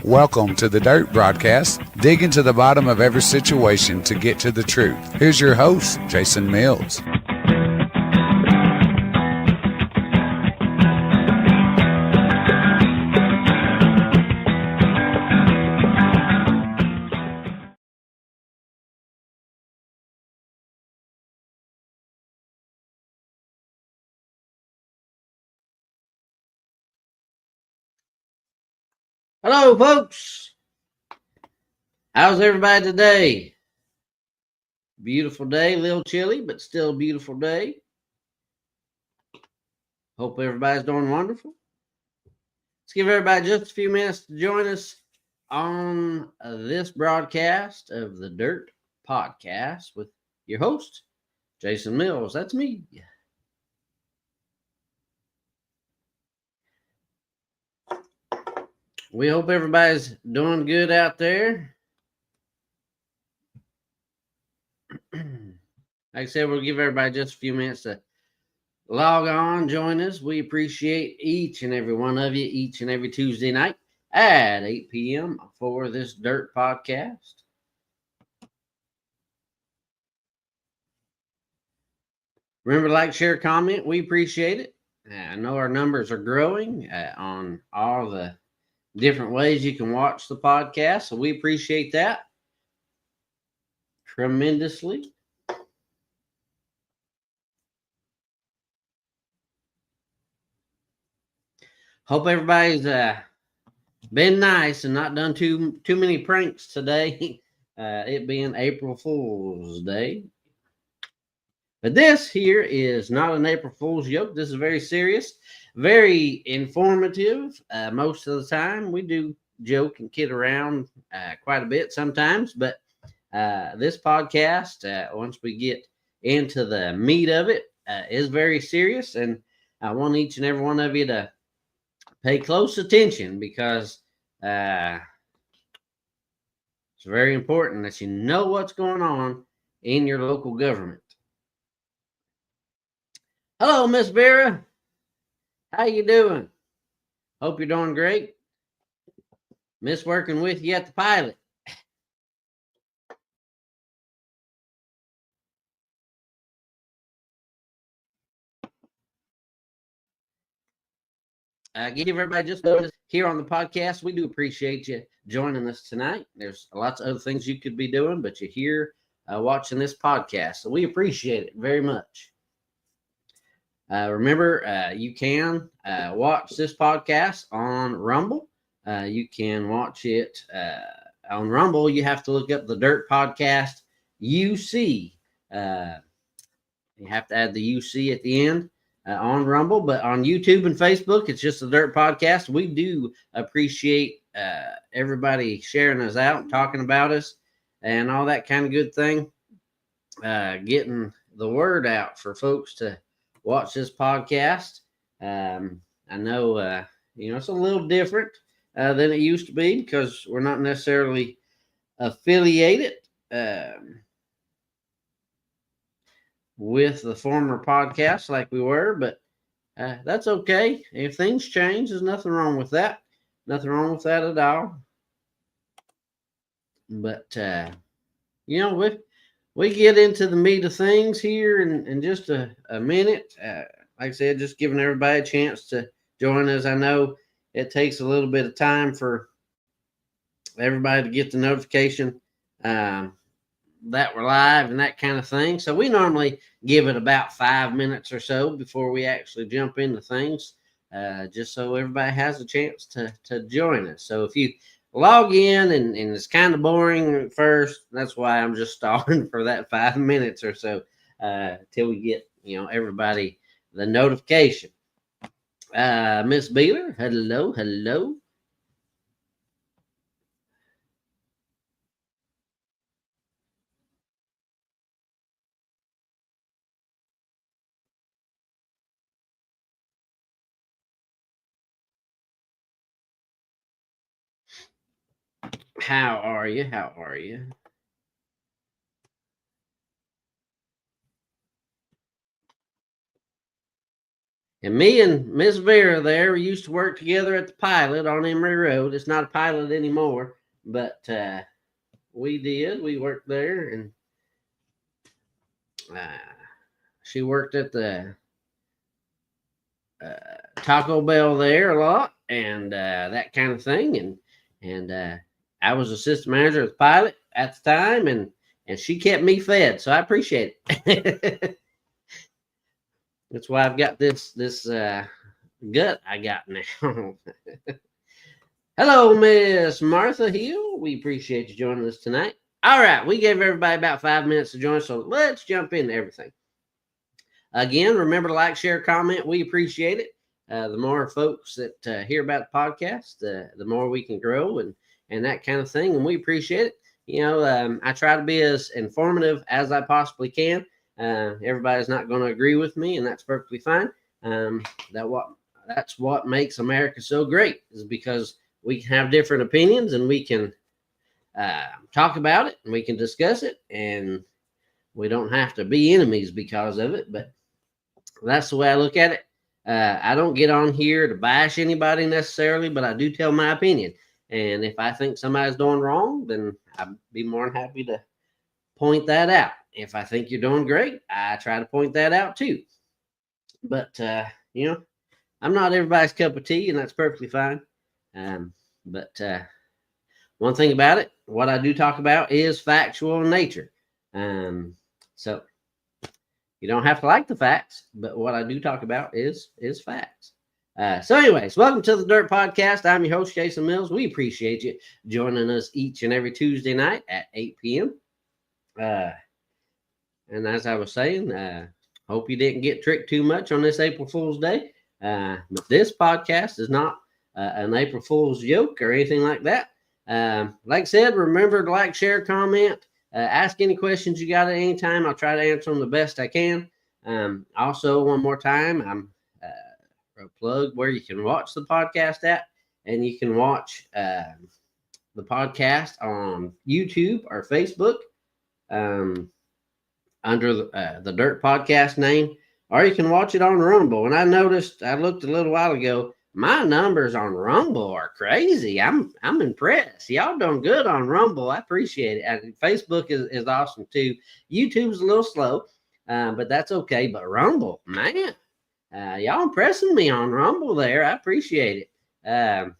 Welcome to the Dirt Broadcast. Dig into the bottom of every situation to get to the truth. Here's your host, Jason Mills. Hello, folks. How's everybody today? Beautiful day, a little chilly, but still a beautiful day. Hope everybody's doing wonderful. Let's give everybody just a few minutes to join us on this broadcast of the Dirt Podcast with your host, Jason Mills. That's me. We hope everybody's doing good out there. Like I said, we'll give everybody just a few minutes to log on, join us. We appreciate each and every one of you each and every Tuesday night at 8 p.m. for this Dirt Podcast. Remember to like, share, comment. We appreciate it. I know our numbers are growing on all the different ways you can watch the podcast, so we appreciate that tremendously. Hope everybody's been nice and not done too many pranks today. It being April Fool's Day. But this here is not an April Fool's joke. This is very serious, very informative. Most of the time, we do joke and kid around quite a bit sometimes. But this podcast, once we get into the meat of it, is very serious. And I want each and every one of you to pay close attention because it's very important that you know what's going on in your local government. Hello, Miss Vera. How you doing? Hope you're doing great. Miss working with you at the pilot. Give everybody just notice here on the podcast. We do appreciate you joining us tonight. There's lots of other things you could be doing, but you're here watching this podcast. So we appreciate it very much. Remember, you can watch this podcast on Rumble. You can watch it on Rumble. You have to look up the Dirt Podcast UC. You have to add the UC at the end on Rumble. But on YouTube and Facebook, it's just the Dirt Podcast. We do appreciate everybody sharing us out, talking about us, and all that kind of good thing. Getting the word out for folks to watch this podcast. I know, it's a little different than it used to be because we're not necessarily affiliated with the former podcast like we were, but that's okay. If things change, there's nothing wrong with that. Nothing wrong with that at all. But, we get into the meat of things here in just a minute. Like I said, just giving everybody a chance to join us. I know it takes a little bit of time for everybody to get the notification that we're live and that kind of thing. So we normally give it about 5 minutes or so before we actually jump into things, just so everybody has a chance to join us. So if you log in and it's kind of boring at first, that's why I'm just stalling for that 5 minutes or so till we get everybody the notification. Miss Beeler, hello. How are you? And me and Miss Vera there, we used to work together at the Pilot on Emory Road. It's not a Pilot anymore, but we did. We worked there, and she worked at the Taco Bell there a lot, and that kind of thing. And I was assistant manager of the Pilot at the time, and she kept me fed, so I appreciate it. That's why I've got this gut I got now. Hello, Miss Martha Hill. We appreciate you joining us tonight. All right, we gave everybody about 5 minutes to join, so let's jump into everything. Again, remember to like, share, comment. We appreciate it. The more folks that hear about the podcast, the more we can grow and that kind of thing, and we appreciate it. You know, I try to be as informative as I possibly can. Everybody's not going to agree with me, and that's perfectly fine. That's what makes America so great, is because we can have different opinions, and we can talk about it, and we can discuss it, and we don't have to be enemies because of it. But that's the way I look at it. I don't get on here to bash anybody necessarily, but I do tell my opinion. And if I think somebody's doing wrong, then I'd be more than happy to point that out. If I think you're doing great, I try to point that out too. But, you know, I'm not everybody's cup of tea, and that's perfectly fine. But one thing about it, what I do talk about is factual in nature. So you don't have to like the facts, but what I do talk about is facts. So anyways, welcome to the Dirt Podcast. I'm your host, Jason Mills. We appreciate you joining us each and every Tuesday night at 8 p.m. And as I was saying, hope you didn't get tricked too much on this April Fool's Day. But this podcast is not an April Fool's joke or anything like that. Like I said, remember to like, share, comment, ask any questions you got at any time. I'll try to answer them the best I can. Also, one more time, I'm a plug where you can watch the podcast at, and you can watch the podcast on YouTube or Facebook under the Dirt Podcast name, or you can watch it on Rumble. And I noticed, I looked a little while ago, my numbers on Rumble are crazy. I'm impressed. Y'all doing good on Rumble. I appreciate it. And Facebook is awesome too. YouTube's a little slow, but that's okay. But Rumble, man, y'all impressing me on Rumble there. I appreciate it.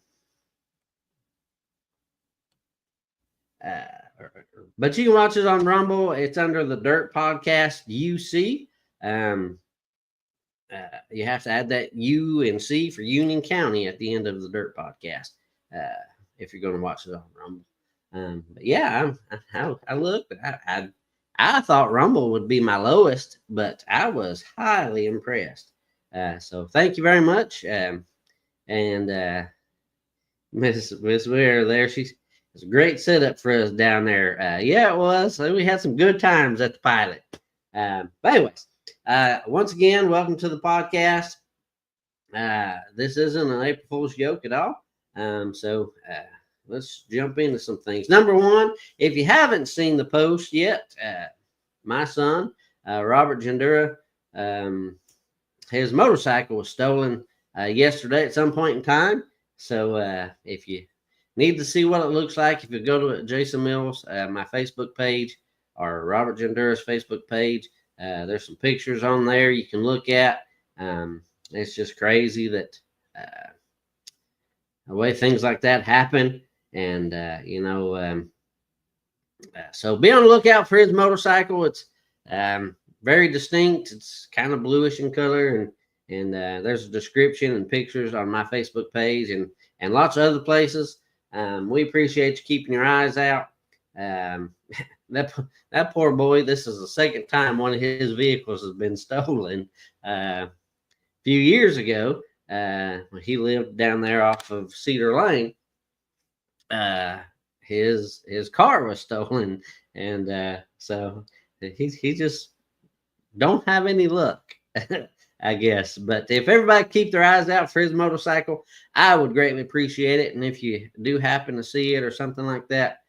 But you can watch it on Rumble. It's under the Dirt Podcast UC. You have to add that U and C for Union County at the end of the Dirt Podcast if you're going to watch it on Rumble. But yeah, I looked. I thought Rumble would be my lowest, but I was highly impressed. So thank you very much. And Miss Weir there, it's a great setup for us down there. Yeah, it was. We had some good times at the Pilot. But anyways, once again, welcome to the podcast. This isn't an April Fool's joke at all. So let's jump into some things. Number one, if you haven't seen the post yet, my son, Robert Jandura, his motorcycle was stolen yesterday at some point in time. So if you need to see what it looks like, if you go to Jason Mills, my Facebook page, or Robert Jandura's Facebook page, there's some pictures on there you can look at. It's just crazy that the way things like that happen. And, so be on the lookout for his motorcycle. It's very distinct. It's kind of bluish in color. And there's a description and pictures on my Facebook page and lots of other places. We appreciate you keeping your eyes out. That poor boy, this is the second time one of his vehicles has been stolen. A few years ago, when he lived down there off of Cedar Lane, his car was stolen, and so he just don't have any luck, I guess. But if everybody keep their eyes out for his motorcycle, I would greatly appreciate it. And if you do happen to see it or something like that,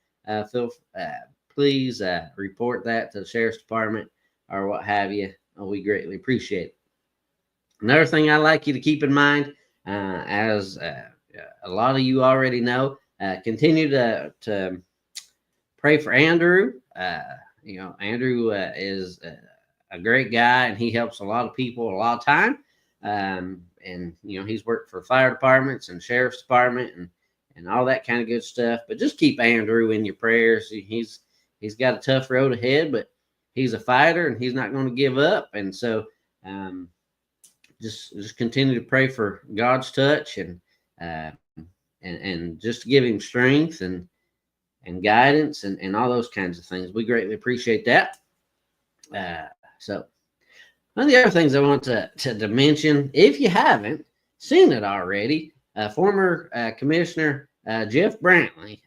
please report that to the sheriff's department or what have you. We greatly appreciate Another thing I'd like you to keep in mind, as a lot of you already know, continue to pray for Andrew. Andrew is a great guy, and he helps a lot of people a lot of time. And he's worked for fire departments and sheriff's department and all that kind of good stuff. But just keep Andrew in your prayers. He's got a tough road ahead, but he's a fighter and he's not going to give up. And so just continue to pray for God's touch and just give him strength and guidance and all those kinds of things. We greatly appreciate that. So one of the other things I want to mention, if you haven't seen it already, former Commissioner Jeff Brantley,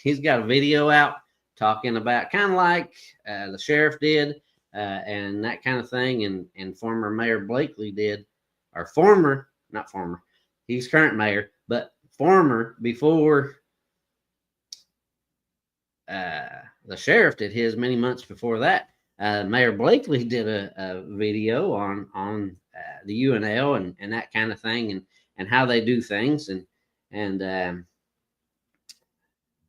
he's got a video out talking about kind of like the sheriff did and that kind of thing, and former Mayor Blakely did, or not former, he's current mayor, but former before the sheriff did his many months before that. Mayor Blakely did a video on the UNL and that kind of thing and how they do things and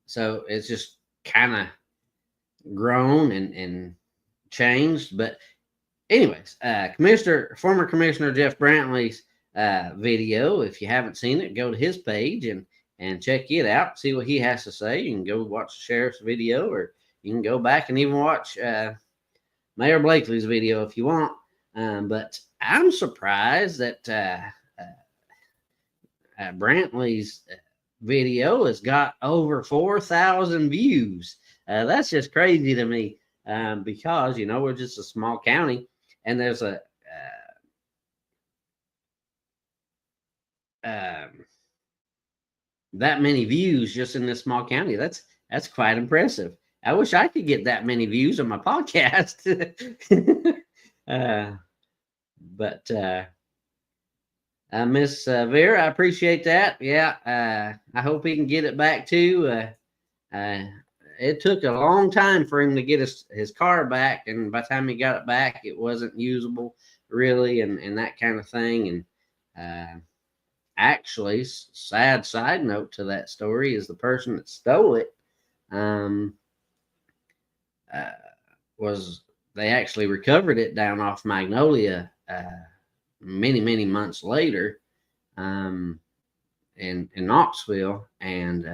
so it's just kind of grown and changed. But anyways, former Commissioner Jeff Brantley's video, if you haven't seen it, go to his page and check it out, see what he has to say. You can go watch the sheriff's video, or you can go back and even watch Mayor Blakely's video if you want. But I'm surprised that Brantley's video has got over 4,000 views. That's just crazy to me because, we're just a small county and there's that many views just in this small county. That's quite impressive. I wish I could get that many views on my podcast. But Miss Vera, I appreciate that. Yeah, I hope he can get it back too. It took a long time for him to get his car back, and by the time he got it back, it wasn't usable really, and that kind of thing. And actually, sad side note to that story is the person that stole it they actually recovered it down off Magnolia many months later in Knoxville, and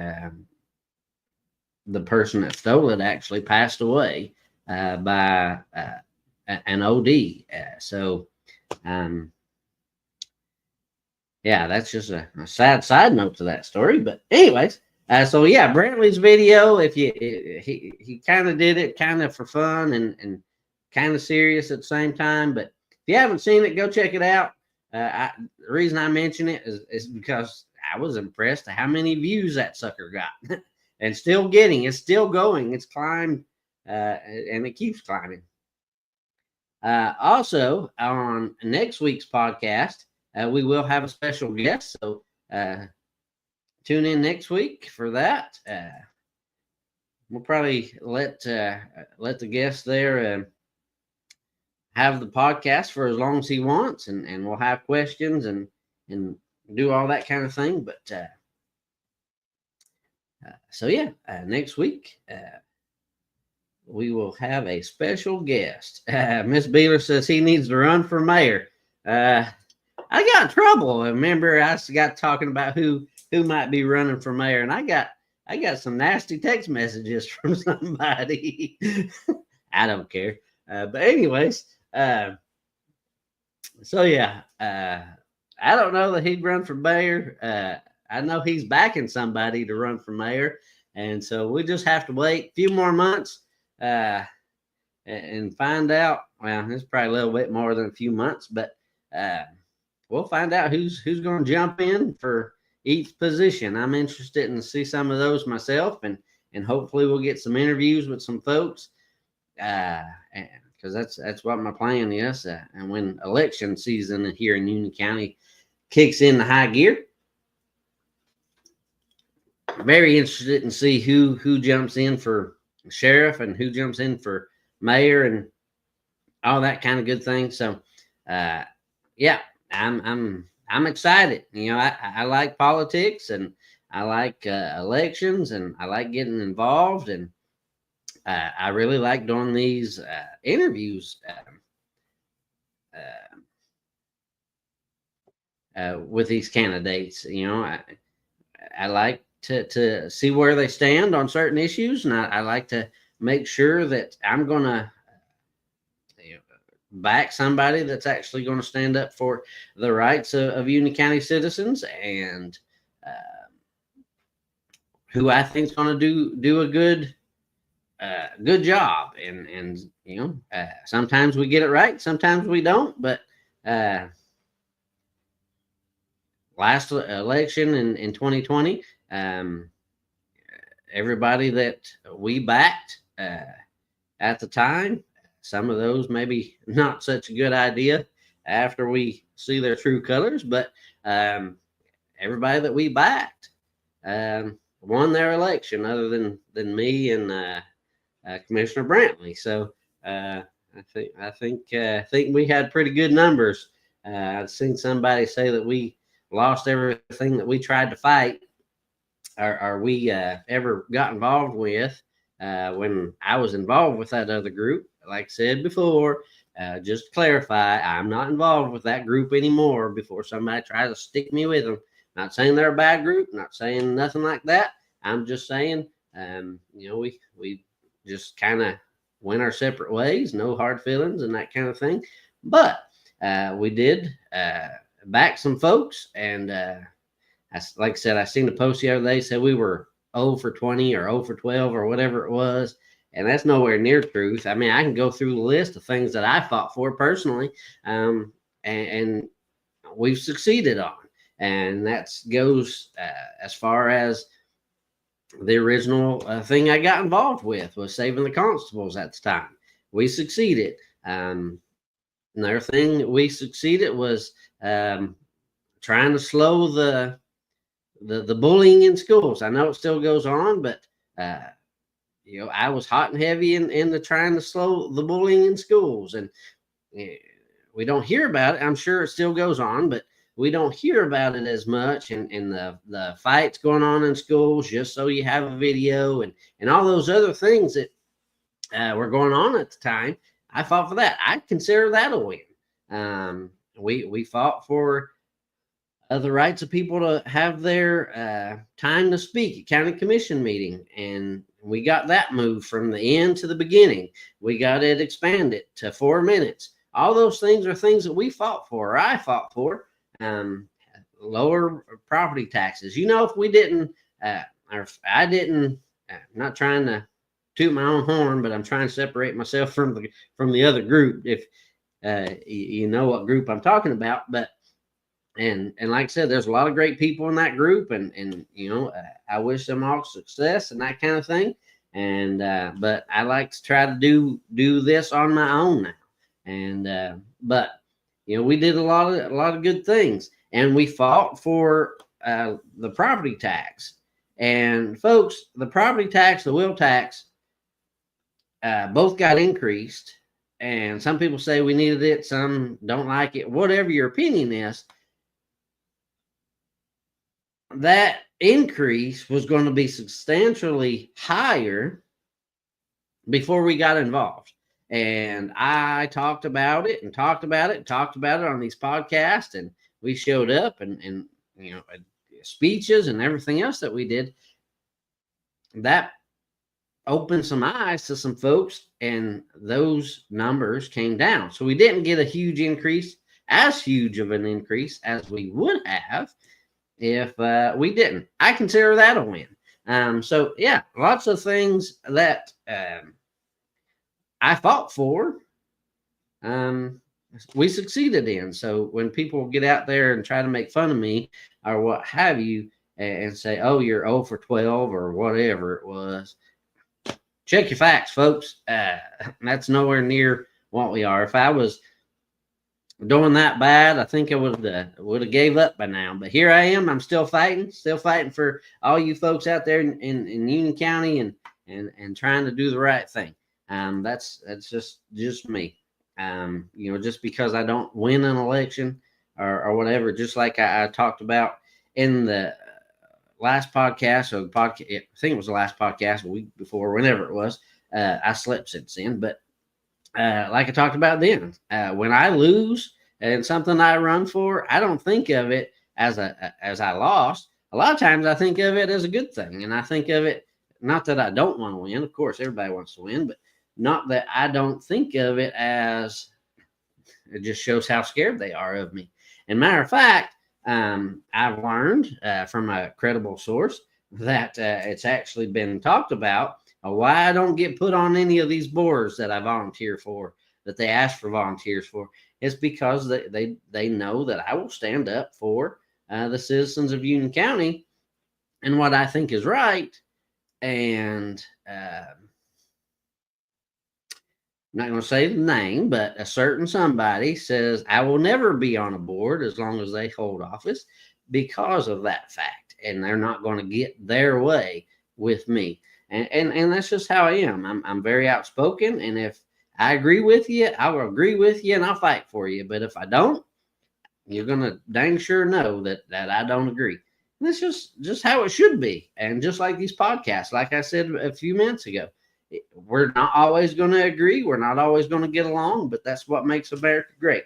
the person that stole it actually passed away by an OD. Yeah, that's just a sad side note to that story. But anyways, so yeah, Brantley's video, if he kind of did it kind of for fun and kind of serious at the same time. But if you haven't seen it, go check it out. The reason I mention it is because I was impressed at how many views that sucker got. And still getting, it's still going, it's climbed, and it keeps climbing. Also, on next week's podcast, we will have a special guest, so tune in next week for that. We'll probably let the guest there have the podcast for as long as he wants, and we'll have questions and do all that kind of thing. But so yeah, next week we will have a special guest. Miss Beeler says he needs to run for mayor. I got in trouble. Remember, I got talking about who might be running for mayor, and I got some nasty text messages from somebody. I don't care. But anyways, so yeah, I don't know that he'd run for mayor. I know he's backing somebody to run for mayor, and so we just have to wait a few more months and find out. Well, it's probably a little bit more than a few months, but we'll find out who's going to jump in for each position. I'm interested in see some of those myself, and hopefully we'll get some interviews with some folks, because that's what my plan is. And when election season here in Union County kicks in the high gear, very interested in see who jumps in for sheriff and who jumps in for mayor and all that kind of good thing. So yeah, I'm excited. I like politics, and I like elections, and I like getting involved, and I really like doing these interviews with these candidates. I like to see where they stand on certain issues, and I like to make sure that I'm going to back somebody that's actually going to stand up for the rights of Union County citizens, and who I think is going to do a good job. And sometimes we get it right, sometimes we don't. But last election in 2020, everybody that we backed at the time, some of those maybe not such a good idea after we see their true colors, but everybody that we backed won their election, other than me and Commissioner Brantley. So I think we had pretty good numbers. I've seen somebody say that we lost everything that we tried to fight, or we ever got involved with. When I was involved with that other group, like I said before, just to clarify, I'm not involved with that group anymore. Before somebody tries to stick me with them, not saying they're a bad group, not saying nothing like that. I'm just saying, we just kind of went our separate ways, no hard feelings and that kind of thing. But we did back some folks, and like I said, I seen the post the other day said we were 0 for 20 or 0 for 12 or whatever it was. And that's nowhere near truth. I mean, I can go through the list of things that I fought for personally, and we've succeeded on. And that goes as far as the original thing I got involved with was saving the constables at the time. We succeeded. Another thing that we succeeded was trying to slow the bullying in schools. I know it still goes on, but I was hot and heavy in the trying to slow the bullying in schools, and we don't hear about it. I'm sure it still goes on, but we don't hear about it as much. And the fights going on in schools, just so you have a video, and all those other things that were going on at the time. I fought for that. I consider that a win. We fought for the rights of people to have their time to speak at county commission meeting, and we got that moved from the end to the beginning. We got it expanded to 4 minutes. All those things are things that we fought for, or I fought for. Lower property taxes. If we didn't, or if I didn't, I'm not trying to toot my own horn, but I'm trying to separate myself from the other group. If you know what group I'm talking about, but. And like I said, there's a lot of great people in that group, and I wish them all success and that kind of thing. And but I like to try to do this on my own now. And but we did a lot of good things, and we fought for the property tax. And folks, the property tax, the wheel tax, both got increased. And some people say we needed it, some don't like it. Whatever your opinion is, that increase was going to be substantially higher before we got involved. And I talked about it and talked about it on these podcasts, and we showed up and speeches and everything else that we did. That opened some eyes to some folks, and those numbers came down. So we didn't get a huge increase, as huge of an increase as we would have if we didn't. I consider that a win. So yeah, lots of things that I fought for, we succeeded in. So when people get out there and try to make fun of me or what have you, and say, oh, you're 0 for 12 or whatever it was, check your facts, folks. That's nowhere near what we are. If I was doing that bad, I think I would have gave up by now. But here I am. I'm still fighting for all you folks out there in Union County, and trying to do the right thing. That's just me. Just because I don't win an election or whatever. Just like I talked about in the last podcast, or the podcast, I think it was the last podcast, a week before, whenever it was. I slept since then, but like I talked about then, when I lose and something I run for, I don't think of it as I lost. A lot of times I think of it as a good thing, and I think of it, not that I don't want to win. Of course, everybody wants to win, but not that I don't think of it as, it just shows how scared they are of me. And matter of fact, I've learned from a credible source that it's actually been talked about why I don't get put on any of these boards that I volunteer for, that they ask for volunteers for. It's because they know that I will stand up for the citizens of Union County and what I think is right. And I'm not going to say the name, but a certain somebody says I will never be on a board as long as they hold office because of that fact. And they're not going to get their way with me. And that's just how I am. I'm very outspoken. And if I agree with you, I'll agree with you and I'll fight for you. But if I don't, you're going to dang sure know that I don't agree. And that's just how it should be. And just like these podcasts, like I said a few minutes ago, we're not always going to agree. We're not always going to get along, but that's what makes America great.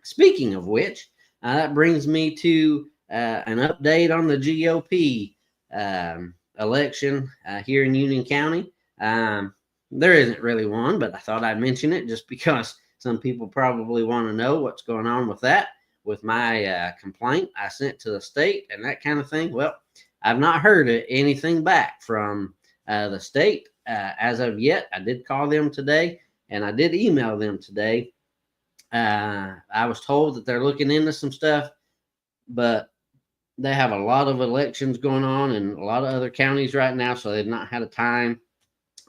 Speaking of which, that brings me to an update on the GOP election here in Union County. There isn't really one, but I thought I'd mention it just because some people probably want to know what's going on with that, with my complaint I sent to the state and that kind of thing. Well, I've not heard anything back from the state as of yet. I did call them today and I did email them today. I was told that they're looking into some stuff, but they have a lot of elections going on in a lot of other counties right now, so they've not had a time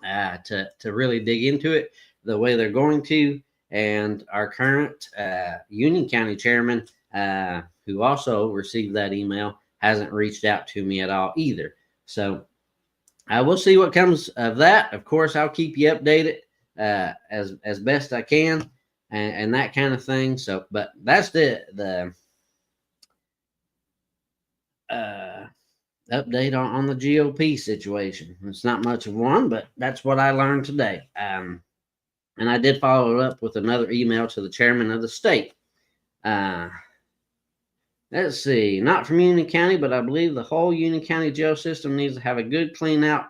to really dig into it the way they're going to. And our current Union County chairman, who also received that email, hasn't reached out to me at all either. So I will see what comes of that. Of course, I'll keep you updated as best I can and that kind of thing. So, but that's the update on the GOP situation. It's not much of one, but that's what I learned today. And I did follow it up with another email to the chairman of the state. Let's see, not from Union County, but I believe the whole Union County jail system needs to have a good clean out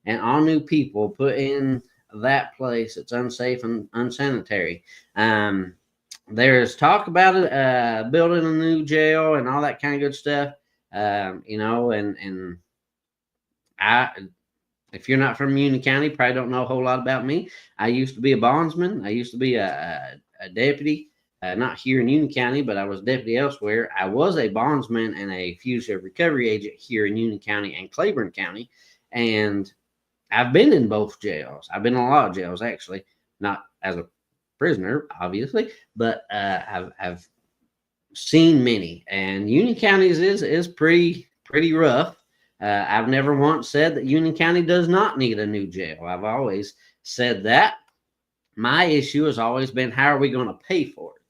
and all new people put in that place. It's unsafe and unsanitary. There's talk about it, building a new jail and all that kind of good stuff. And if you're not from Union County, probably don't know a whole lot about me. I used to be a bondsman. I used to be a deputy, not here in Union County, but I was deputy elsewhere. I was a bondsman and a fugitive recovery agent here in Union County and Claiborne County. And I've been in both jails. I've been in a lot of jails, actually, not as a prisoner, obviously, but I've seen many. And Union County is pretty rough. I've never once said that Union County does not need a new jail. I've always said that. My issue has always been, how are we going to pay for it?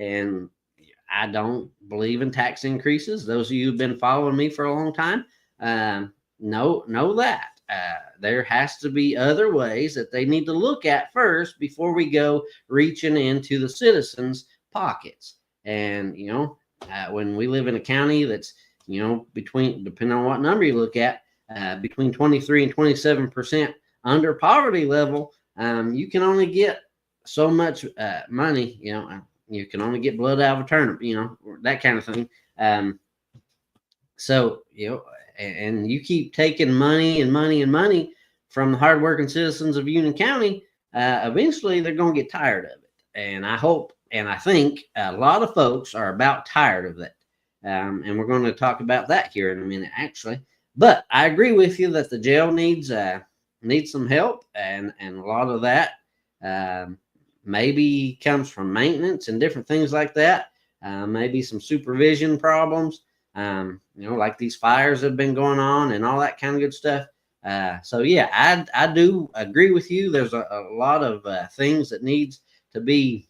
And I don't believe in tax increases. Those of you who've been following me for a long time know that. There has to be other ways that they need to look at first before we go reaching into the citizens' pockets. And, when we live in a county that's, between, depending on what number you look at, between 23 and 27% under poverty level, you can only get so much money, you can only get blood out of a turnip, that kind of thing. So, and you keep taking money and money and money from the hardworking citizens of Union County, eventually they're going to get tired of it. And I hope, and I think a lot of folks are about tired of that. And we're going to talk about that here in a minute, actually. But I agree with you that the jail needs some help, and a lot of that maybe comes from maintenance and different things like that. Maybe some supervision problems, like these fires have been going on and all that kind of good stuff. So yeah, I do agree with you. There's a lot of things that needs to be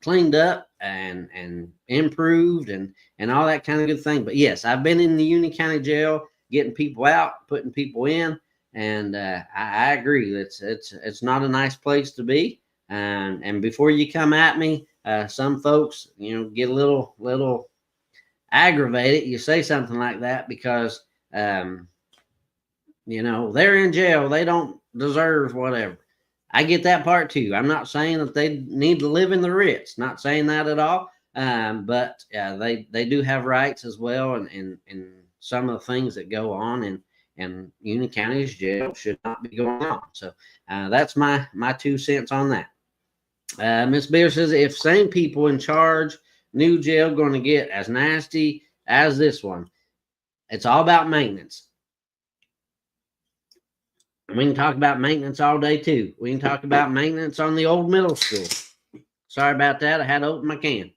cleaned up and improved and all that kind of good thing. But yes, I've been in the Union County Jail, getting people out, putting people in, and I agree. It's not a nice place to be. And before you come at me, some folks, get a little aggravated. You say something like that because they're in jail. They don't deserve whatever. I get that part too. I'm not saying that they need to live in the Ritz. Not saying that at all. But they do have rights as well, and some of the things that go on in Union County's jail should not be going on. So that's my 2 cents on that. Miss Beer says, if same people in charge, new jail going to get as nasty as this one? It's all about maintenance. We can talk about maintenance all day too. We can talk about maintenance on the old middle school. Sorry about that. I had to open my can.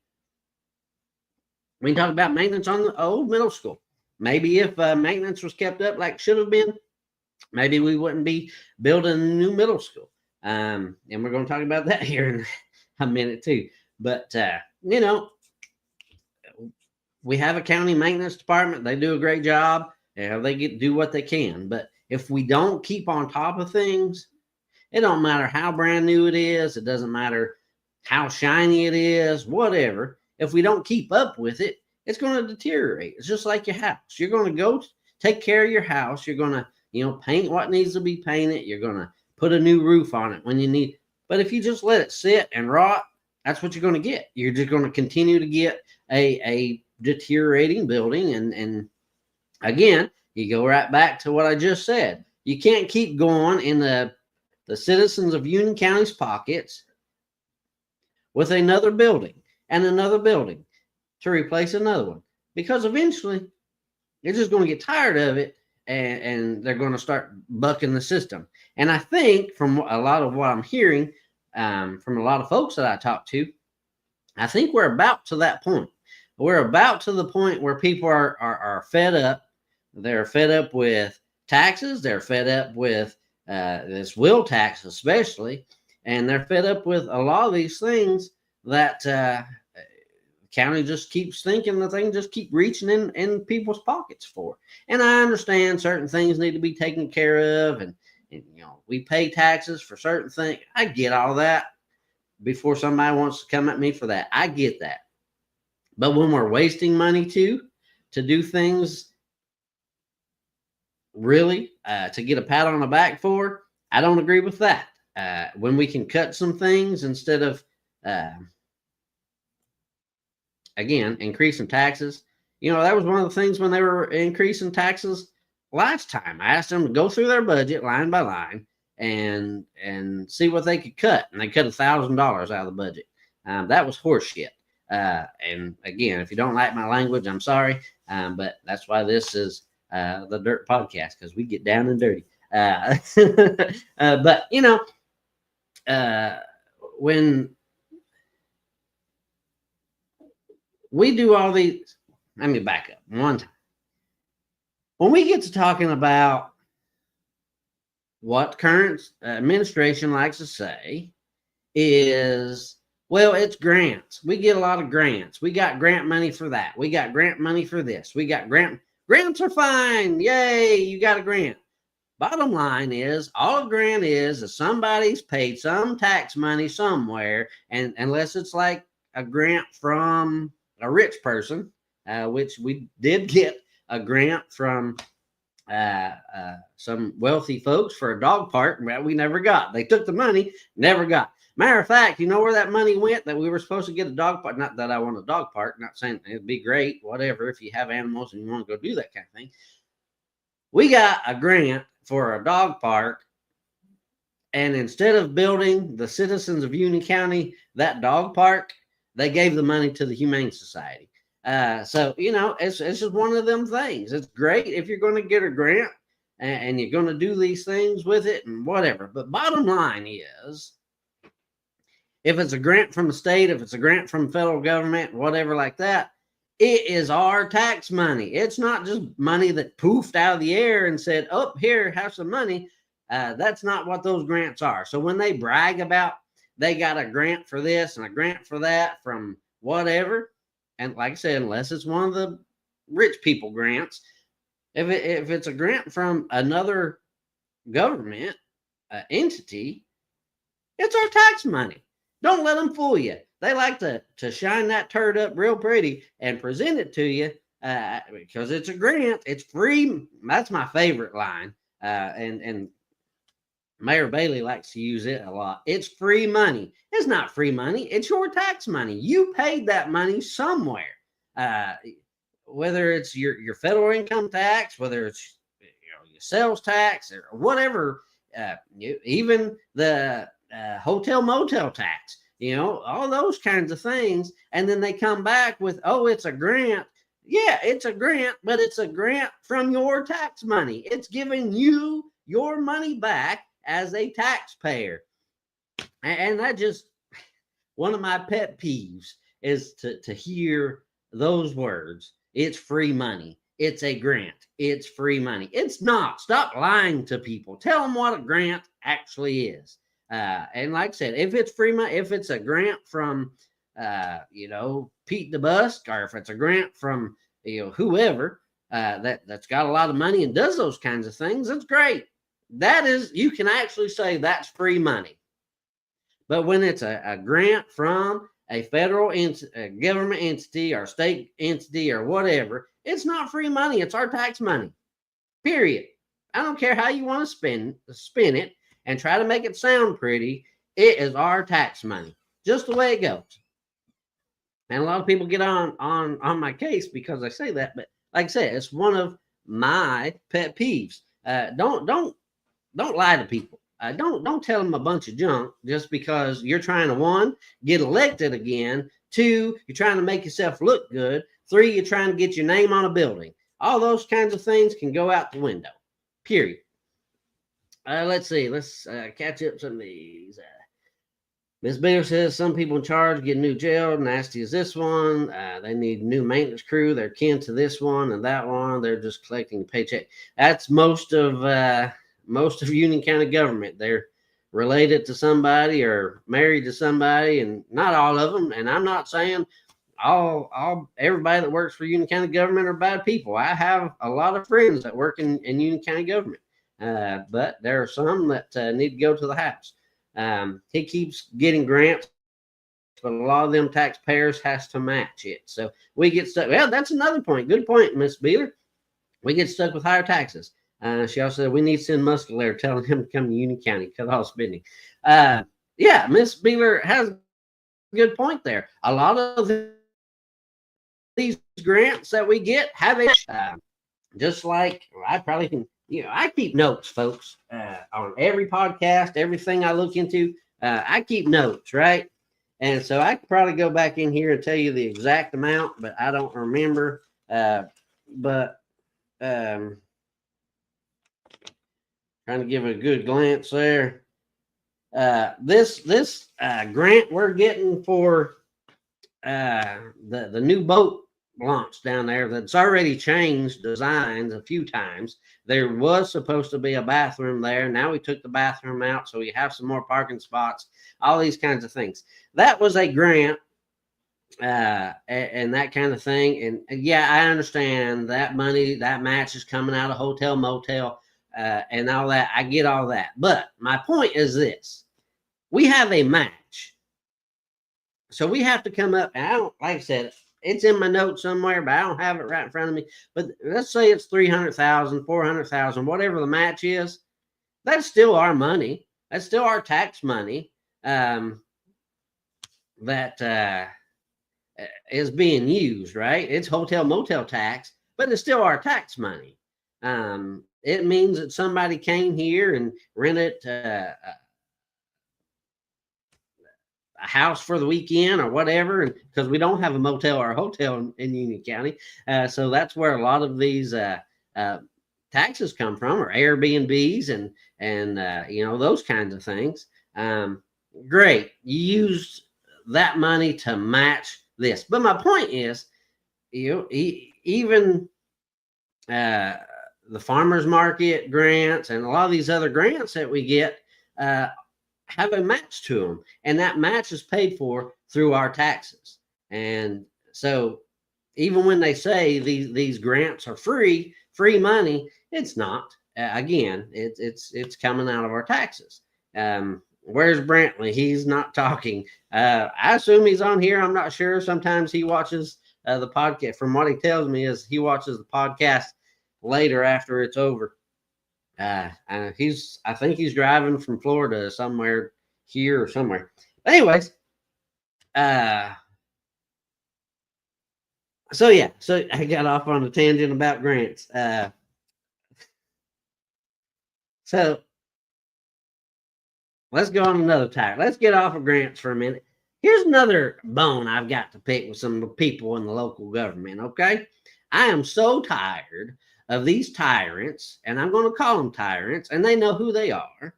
We can talk about maintenance on the old middle school. Maybe if maintenance was kept up like it should have been, maybe we wouldn't be building a new middle school. And we're going to talk about that here in a minute too. But, we have a county maintenance department. They do a great job. They do what they can. But if we don't keep on top of things, it don't matter how brand new it is. It doesn't matter how shiny it is, whatever. If we don't keep up with it, it's going to deteriorate. It's just like your house. You're going to go take care of your house. You're going to, paint what needs to be painted. You're going to put a new roof on it when you need. But if you just let it sit and rot, that's what you're going to get. You're just going to continue to get a deteriorating building. And again, you go right back to what I just said. You can't keep going in the citizens of Union County's pockets with another building and another building to replace another one, because eventually they're just going to get tired of it and they're going to start bucking the system. And I think from a lot of what I'm hearing from a lot of folks that I talk to, I think we're about to that point. We're about to the point where people are fed up. They're fed up with taxes. They're fed up with this will tax especially. And they're fed up with a lot of these things that county just keeps thinking that they can just keep reaching in people's pockets for. And I understand certain things need to be taken care of. And we pay taxes for certain things. I get all that before somebody wants to come at me for that. I get that. But when we're wasting money to do things really to get a pat on the back for, I don't agree with that. When we can cut some things instead of, again, increasing taxes. That was one of the things when they were increasing taxes last time. I asked them to go through their budget line by line and see what they could cut. And they cut $1,000 out of the budget. That was horseshit. And again, if you don't like my language, I'm sorry. But that's why this is the Dirt Podcast, because we get down and dirty. But when we do all these, let me back up one time. When we get to talking about what current administration likes to say is, well, it's grants. We get a lot of grants. We got grant money for that. We got grant money for this. We got grants are fine. Yay, you got a grant. Bottom line is, all a grant is somebody's paid some tax money somewhere, and unless it's like a grant from a rich person, which we did get a grant from some wealthy folks for a dog park that we never got. They took the money, never got. Matter of fact, you know where that money went that we were supposed to get a dog park? Not that I want a dog park, not saying it'd be great, whatever, if you have animals and you want to go do that kind of thing. We got a grant for a dog park, and instead of building the citizens of Union County that dog park, they gave the money to the Humane Society. So, it's just one of them things. It's great if you're going to get a grant and you're going to do these things with it and whatever. But bottom line is, if it's a grant from the state, if it's a grant from federal government, whatever like that, it is our tax money. It's not just money that poofed out of the air and said, oh, here, have some money. That's not what those grants are. So when they brag about they got a grant for this and a grant for that from whatever. And like I said, unless it's one of the rich people grants, if it's a grant from another government entity, it's our tax money. Don't let them fool you. They like to shine that turd up real pretty and present it to you because it's a grant. It's free. That's my favorite line. And Mayor Bailey likes to use it a lot. It's free money. It's not free money. It's your tax money. You paid that money somewhere. Whether it's your federal income tax, whether it's your sales tax or whatever, even the hotel motel tax, all those kinds of things. And then they come back with, oh, it's a grant. Yeah, it's a grant, but it's a grant from your tax money. It's giving you your money back as a taxpayer. And that just, one of my pet peeves is to hear those words. It's free money. It's a grant. It's free money. It's not. Stop lying to people. Tell them what a grant actually is. And like I said, if it's free money, if it's a grant from, Pete DeBusk, or if it's a grant from, whoever that's got a lot of money and does those kinds of things, that's great. That is, you can actually say that's free money. But when it's a grant from a federal government entity or state entity or whatever, it's not free money. It's our tax money. Period. I don't care how you want to spin it and try to make it sound pretty. It is our tax money. Just the way it goes. And a lot of people get on my case because I say that, but like I said, it's one of my pet peeves. Don't lie to people. Don't tell them a bunch of junk just because you're trying to, 1, get elected again, 2, you're trying to make yourself look good, 3, you're trying to get your name on a building. All those kinds of things can go out the window. Period. Let's see. Let's catch up some of these. Ms. Baylor says some people in charge get new jail. Nasty as this one. They need new maintenance crew. They're kin to this one and that one. They're just collecting a paycheck. That's most of Union County government. They're related to somebody or married to somebody, and not all of them. And I'm not saying everybody that works for Union County government are bad people. I have a lot of friends that work in Union County government, but there are some that need to go to the house. He keeps getting grants, but a lot of them taxpayers has to match it. So we get stuck. Well, that's another point. Good point, Miss Beeler. We get stuck with higher taxes. She also said we need to send Musculaire telling him to come to Union County, cut off spending. Yeah, Miss Beeler has a good point there. A lot of these grants that we get have it, just like I probably can. I keep notes, folks, on every podcast, everything I look into. I keep notes, right? And so I could probably go back in here and tell you the exact amount, but I don't remember. Trying to give it a good glance there. This grant we're getting for the new boat launch down there that's already changed designs a few times. There was supposed to be a bathroom there. Now we took the bathroom out, so we have some more parking spots, all these kinds of things. That was a grant and that kind of thing. And yeah, I understand that money, that match is coming out of hotel, motel, and all that. I get all that. But my point is this. We have a match. So we have to come up, and I don't, like I said, it's in my notes somewhere, but I don't have it right in front of me. But let's say it's 300,000, 400,000, whatever the match is. That's still our money. That's still our tax money that is being used, right? It's hotel motel tax, but it's still our tax money. It means that somebody came here and rented a house for the weekend or whatever, and because we don't have a motel or a hotel in Union County, so that's where a lot of these taxes come from, or Airbnbs and those kinds of things. Great, you used that money to match this, but my point is, even the farmers market grants and a lot of these other grants that we get have a match to them, and that match is paid for through our taxes. And so even when they say these grants are free money, it's not. Again, it's coming out of our taxes. Where's Brantley? He's not talking. I assume he's on here. I'm not sure. Sometimes he watches the podcast. From what he tells me, is he watches the podcast later after it's over. I think he's driving from Florida somewhere here or somewhere. But anyways, so I got off on a tangent about grants. So let's go on another tire. Let's get off of grants for a minute. Here's another bone I've got to pick with some of the people in the local government. Okay, I am so tired of these tyrants, and I'm going to call them tyrants, and they know who they are.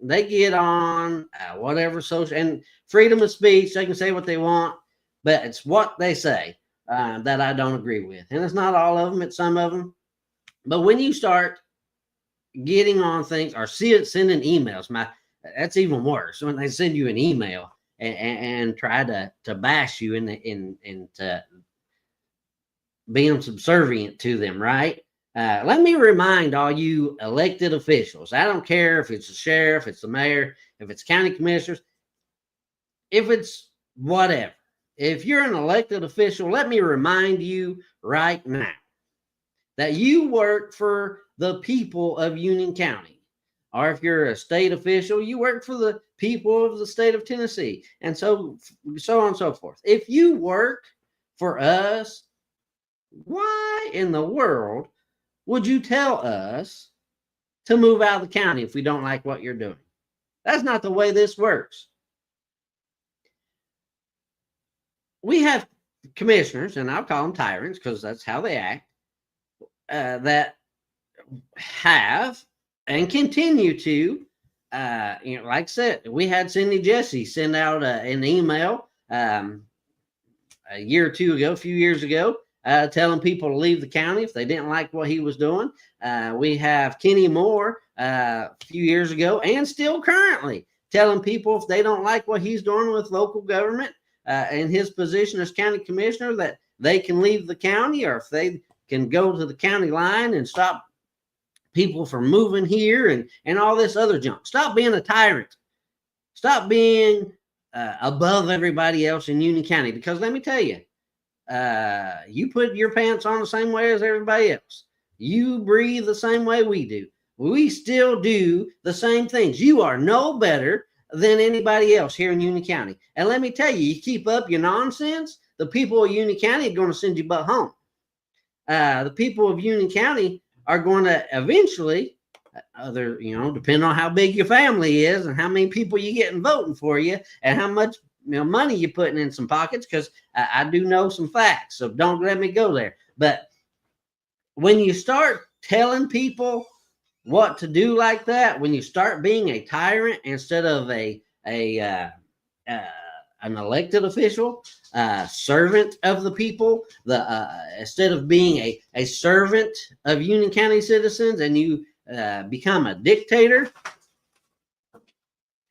They get on whatever social and freedom of speech. They can say what they want, but it's what they say that I don't agree with. And it's not all of them, it's some of them. But when you start getting on things or sending emails, that's even worse. When they send you an email and try to bash you and to being subservient to them, right? Let me remind all you elected officials. I don't care if it's the sheriff, it's the mayor, if it's county commissioners, if it's whatever. If you're an elected official, let me remind you right now that you work for the people of Union County. Or if you're a state official, you work for the people of the state of Tennessee, and so on and so forth. If you work for us, why in the world would you tell us to move out of the county if we don't like what you're doing? That's not the way this works. We have commissioners, and I'll call them tyrants because that's how they act, that have and continue to, like I said, we had Cindy Jesse send out an email a year or two ago, a few years ago, telling people to leave the county if they didn't like what he was doing. We have Kenny Moore a few years ago and still currently telling people if they don't like what he's doing with local government in his position as county commissioner, that they can leave the county, or if they can go to the county line and stop people from moving here and all this other junk. Stop being a tyrant. Stop being above everybody else in Union County. Because let me tell you, you put your pants on the same way as everybody else. You breathe the same way we do. We still do the same things. You are no better than anybody else here in Union County. And let me tell you, you keep up your nonsense, the people of Union County are going to send you butt home. The people of Union County are going to eventually, depending on how big your family is and how many people you getting voting for you and how much money you're putting in some pockets, because I do know some facts, so don't let me go there. But when you start telling people what to do like that, when you start being a tyrant instead of an elected official, servant of the people, instead of being a servant of Union County citizens, and you become a dictator.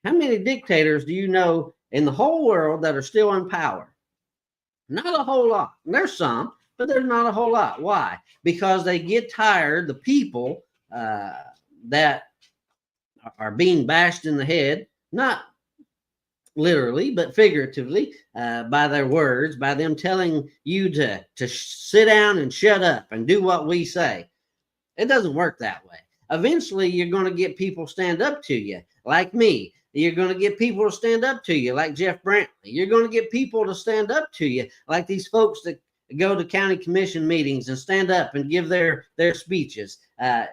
How many dictators do you know in the whole world that are still in power? Not a whole lot. There's some, but there's not a whole lot. Why? Because they get tired, the people that are being bashed in the head, not literally, but figuratively, by their words, by them telling you to sit down and shut up and do what we say. It doesn't work that way. Eventually, you're going to get people stand up to you, like me. You're going to get people to stand up to you, like Jeff Brantley. You're going to get people to stand up to you, like these folks that go to county commission meetings and stand up and give their speeches.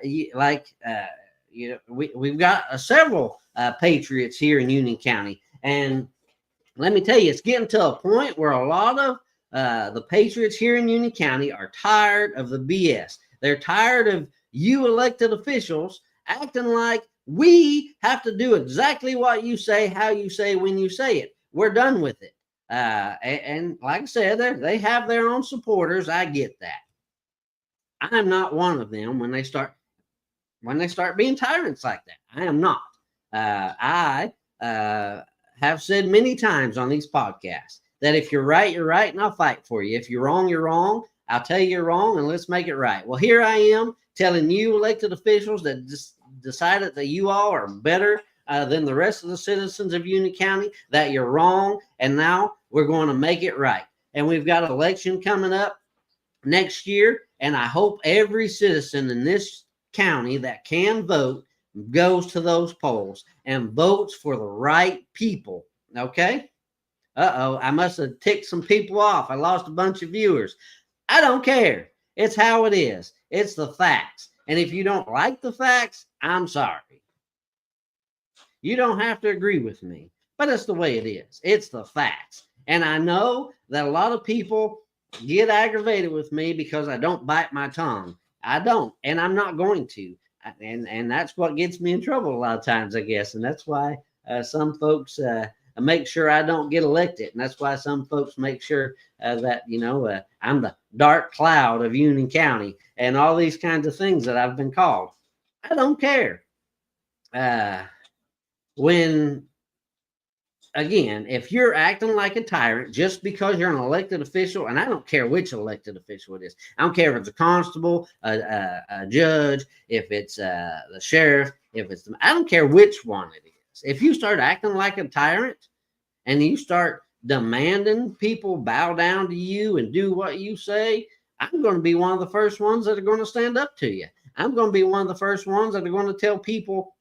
We've got several patriots here in Union County. And let me tell you, it's getting to a point where a lot of the patriots here in Union County are tired of the BS. They're tired of you elected officials acting like we have to do exactly what you say, how you say, when you say it. We're done with it. And like I said, they have their own supporters. I get that. I'm not one of them when they start being tyrants like that. I am not. I have said many times on these podcasts that if you're right, you're right, and I'll fight for you. If you're wrong, you're wrong. I'll tell you you're wrong, and let's make it right. Well, here I am telling you elected officials that decided that you all are better than the rest of the citizens of Union County, that you're wrong, and now we're going to make it right. And we've got an election coming up next year, and I hope every citizen in this county that can vote goes to those polls and votes for the right people. Okay? I must have ticked some people off. I lost a bunch of viewers. I don't care. It's how it is. It's the facts. And if you don't like the facts, I'm sorry. You don't have to agree with me, but it's the way it is. It's the facts. And I know that a lot of people get aggravated with me because I don't bite my tongue. I don't, and I'm not going to. And that's what gets me in trouble a lot of times, I guess. And that's why some folks make sure I don't get elected. And that's why some folks make sure that, I'm the dark cloud of Union County and all these kinds of things that I've been called. I don't care. Again, if you're acting like a tyrant just because you're an elected official, and I don't care which elected official it is, I don't care if it's a constable, a judge, if it's the sheriff, I don't care which one it is. If you start acting like a tyrant and you start demanding people bow down to you and do what you say, I'm going to be one of the first ones that are going to stand up to you. I'm going to be one of the first ones that are going to tell people,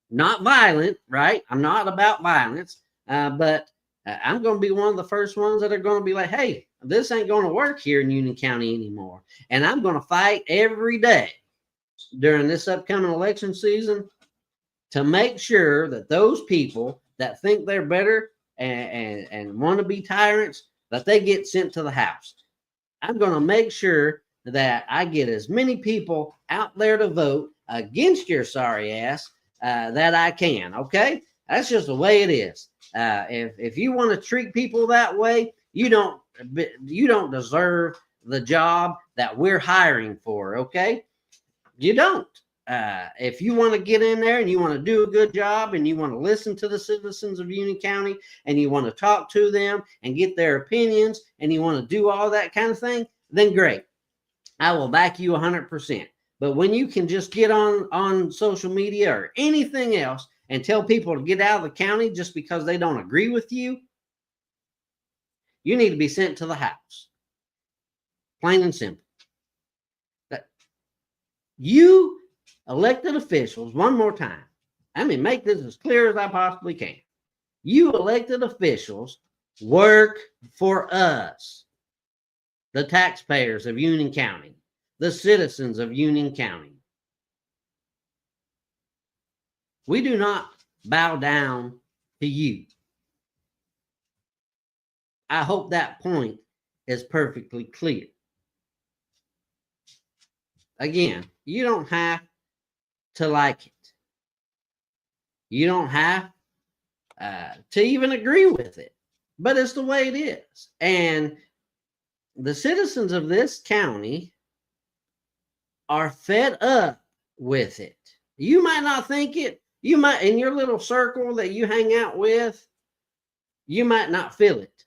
not violent, right? I'm not about violence, but I'm going to be one of the first ones that are going to be like, hey, this ain't going to work here in Union County anymore. And I'm going to fight every day during this upcoming election season to make sure that those people that think they're better and want to be tyrants, that they get sent to the house. I'm going to make sure that I get as many people out there to vote against your sorry ass that I can. Okay, that's just the way it is. If you want to treat people that way, you don't deserve the job that we're hiring for. Okay, you don't. If you want to get in there and you want to do a good job and you want to listen to the citizens of Union County and you want to talk to them and get their opinions and you want to do all that kind of thing, then great. I will back you 100%. But when you can just get on social media or anything else and tell people to get out of the county just because they don't agree with you, you need to be sent to the house. Plain and simple. You elected officials, one more time, make this as clear as I possibly can. You elected officials work for us, the taxpayers of Union County, the citizens of Union County. We do not bow down to you. I hope that point is perfectly clear. Again, you don't have to like it. You don't have to even agree with it, but it's the way it is. And the citizens of this county are fed up with it. You might not think it. You might, in your little circle that you hang out with, you might not feel it.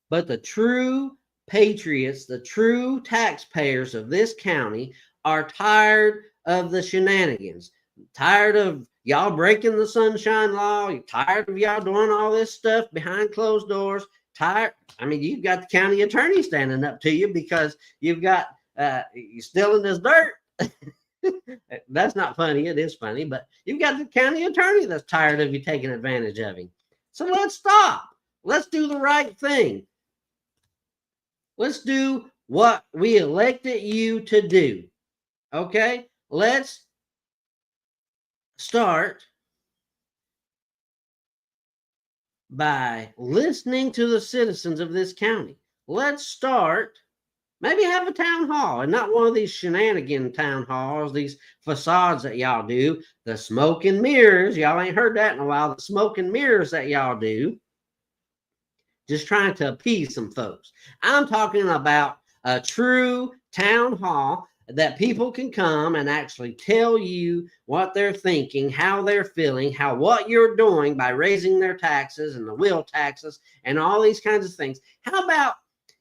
But the true patriots, the true taxpayers of this county are tired of the shenanigans, tired of y'all breaking the sunshine law. You're tired of y'all doing all this stuff behind closed doors. Tired. You've got the county attorney standing up to you because you've got you're still in this dirt. That's not funny. It is funny, but you've got the county attorney that's tired of you taking advantage of him. So let's stop. Let's do the right thing. Let's do what we elected you to do. Okay? Let's start by listening to the citizens of this county. Let's start, maybe have a town hall and not one of these shenanigan town halls, these facades that y'all do, the smoke and mirrors. Y'all ain't heard that in a while. The smoke and mirrors that y'all do. Just trying to appease some folks. I'm talking about a true town hall that people can come and actually tell you what they're thinking, how they're feeling, what you're doing by raising their taxes and the wheel taxes and all these kinds of things. How about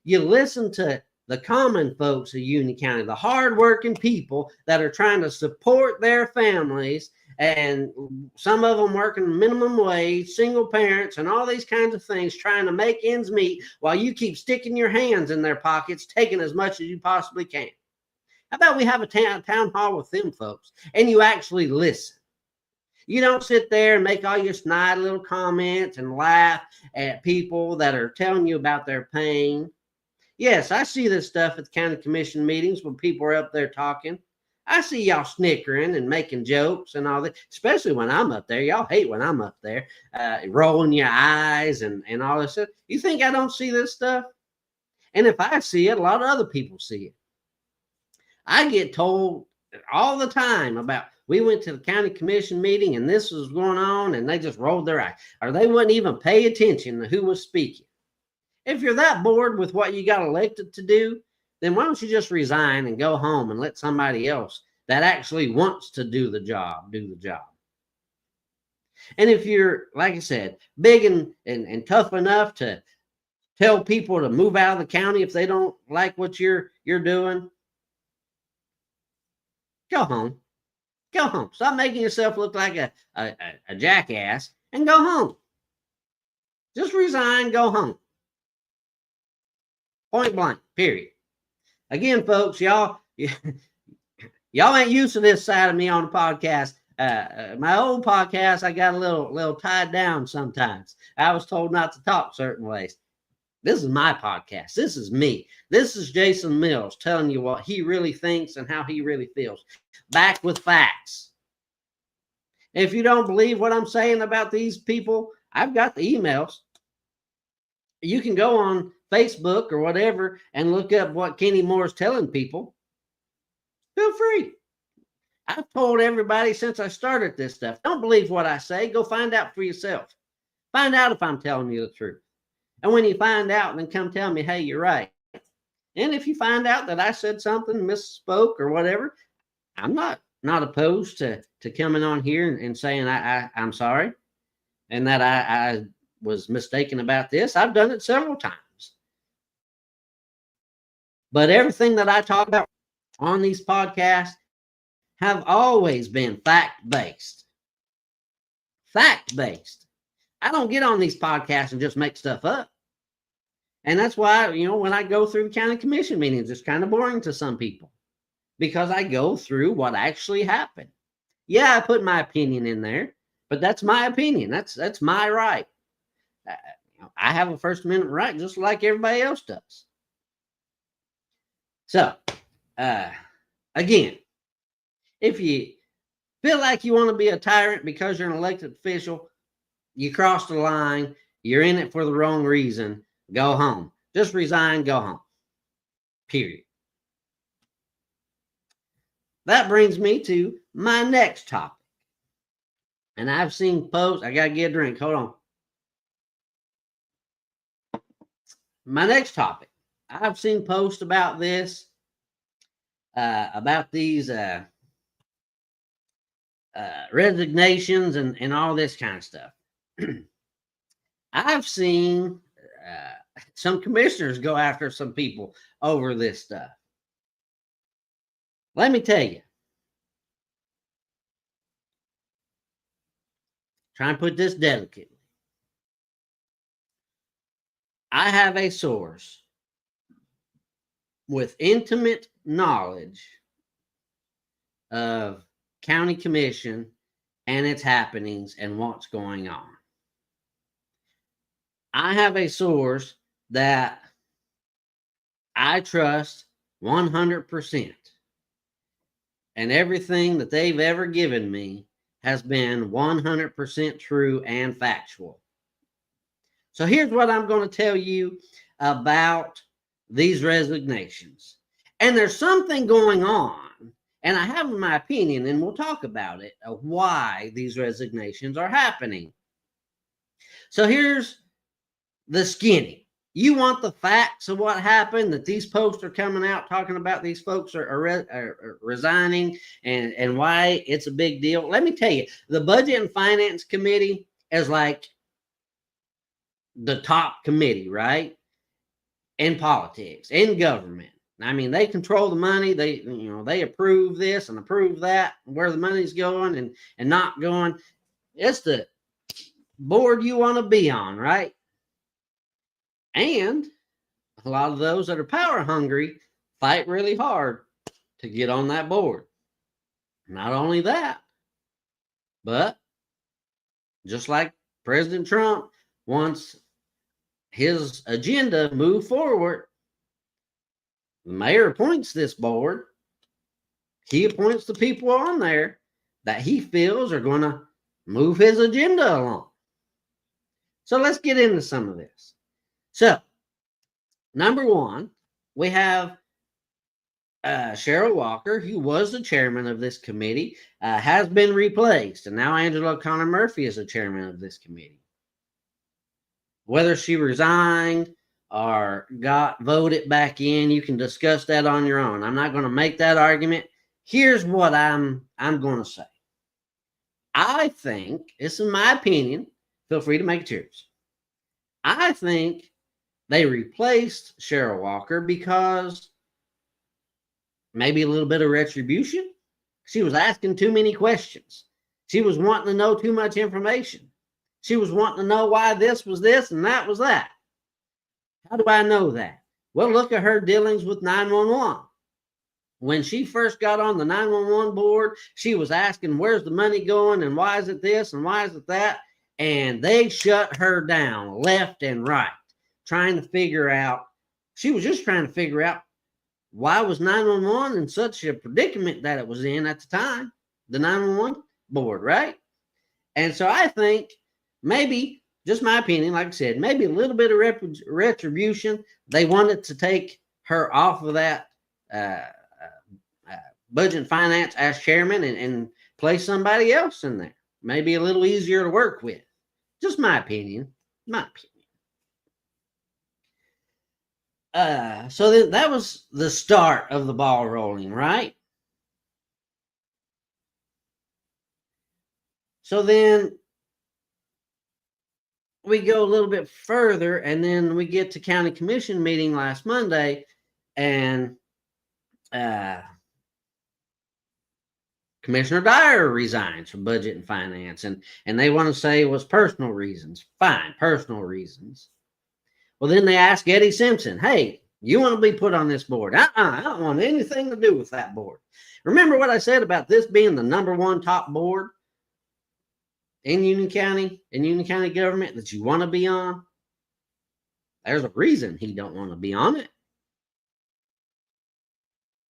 you listen to the common folks of Union County, the hardworking people that are trying to support their families, and some of them working minimum wage, single parents, and all these kinds of things, trying to make ends meet while you keep sticking your hands in their pockets, taking as much as you possibly can. How about we have a town hall with them folks and you actually listen? You don't sit there and make all your snide little comments and laugh at people that are telling you about their pain. Yes, I see this stuff at the county commission meetings when people are up there talking. I see y'all snickering and making jokes and all that, especially when I'm up there. Y'all hate when I'm up there, rolling your eyes and all this stuff. You think I don't see this stuff? And if I see it, a lot of other people see it. I get told all the time about, we went to the county commission meeting and this was going on, and they just rolled their eyes, or they wouldn't even pay attention to who was speaking. If you're that bored with what you got elected to do, then why don't you just resign and go home and let somebody else that actually wants to do the job do the job? And if you're, like I said, big and tough enough to tell people to move out of the county if they don't like what you're doing, go home. Go home. Stop making yourself look like a jackass and go home. Just resign, go home. Point blank, period. Again, folks, y'all ain't used to this side of me on the podcast. My old podcast, I got a little tied down sometimes. I was told not to talk certain ways. This is my podcast. This is me. This is Jason Mills telling you what he really thinks and how he really feels. Back with facts. If you don't believe what I'm saying about these people, I've got the emails. You can go on Facebook or whatever and look up what Kenny Moore is telling people. Feel free. I've told everybody since I started this stuff, don't believe what I say. Go find out for yourself. Find out if I'm telling you the truth. And when you find out, then come tell me, hey, you're right. And if you find out that I said something, misspoke or whatever, I'm not opposed to coming on here and saying I'm sorry and that I was mistaken about this. I've done it several times. But everything that I talk about on these podcasts have always been fact-based. Fact-based. I don't get on these podcasts and just make stuff up. And that's why, when I go through the county commission meetings, it's kind of boring to some people because I go through what actually happened. Yeah, I put my opinion in there, but that's my opinion. That's my right. I have a First Amendment right just like everybody else does. So, again, if you feel like you want to be a tyrant because you're an elected official, you crossed the line, you're in it for the wrong reason, go home. Just resign, go home. Period. That brings me to my next topic. And I've seen posts. I got to get a drink. Hold on. My next topic. I've seen posts about this, about these resignations and all this kind of stuff. I've seen some commissioners go after some people over this stuff. Let me tell you. Try and put this delicately. I have a source with intimate knowledge of county commission and its happenings and what's going on. I have a source that I trust 100%. And everything that they've ever given me has been 100% true and factual. So here's what I'm going to tell you about these resignations. And there's something going on, and I have my opinion, and we'll talk about it, of why these resignations are happening. So here's the skinny. You want the facts of what happened, that these posts are coming out talking about these folks are resigning and why it's a big deal. Let me tell you, the Budget and Finance Committee is like the top committee, right? In politics, in government. I mean, they control the money. They approve this and approve that, where the money's going and not going. It's the board you want to be on, right? And a lot of those that are power hungry fight really hard to get on that board. Not only that, but just like President Trump wants his agenda moved forward, the mayor appoints this board. He appoints the people on there that he feels are going to move his agenda along. So let's get into some of this. So, number one, we have Cheryl Walker, who was the chairman of this committee, has been replaced. And now Angela O'Connor Murphy is the chairman of this committee. Whether she resigned or got voted back in, you can discuss that on your own. I'm not going to make that argument. Here's what I'm going to say. I think, this is my opinion, feel free to make it yours. I think they replaced Cheryl Walker because maybe a little bit of retribution. She was asking too many questions. She was wanting to know too much information. She was wanting to know why this was this and that was that. How do I know that? Well, look at her dealings with 911. When she first got on the 911 board, she was asking, where's the money going and why is it this and why is it that? And they shut her down left and right, trying to figure out. She was just trying to figure out why was 911 in such a predicament that it was in at the time, the 911 board, right? And so I think maybe, just my opinion, like I said, maybe a little bit of retribution. They wanted to take her off of that Budget and Finance as chairman and place somebody else in there. Maybe a little easier to work with. Just my opinion. My opinion. So then that was the start of the ball rolling, right? So then we go a little bit further, and then we get to county commission meeting last Monday, and Commissioner Dyer resigns from Budget and Finance, and they want to say it was personal reasons. Fine, personal reasons. Well, then they ask Eddie Simpson, hey, you want to be put on this board? I don't want anything to do with that board. Remember what I said about this being the number one top board in Union County government that you want to be on? There's a reason he don't want to be on it.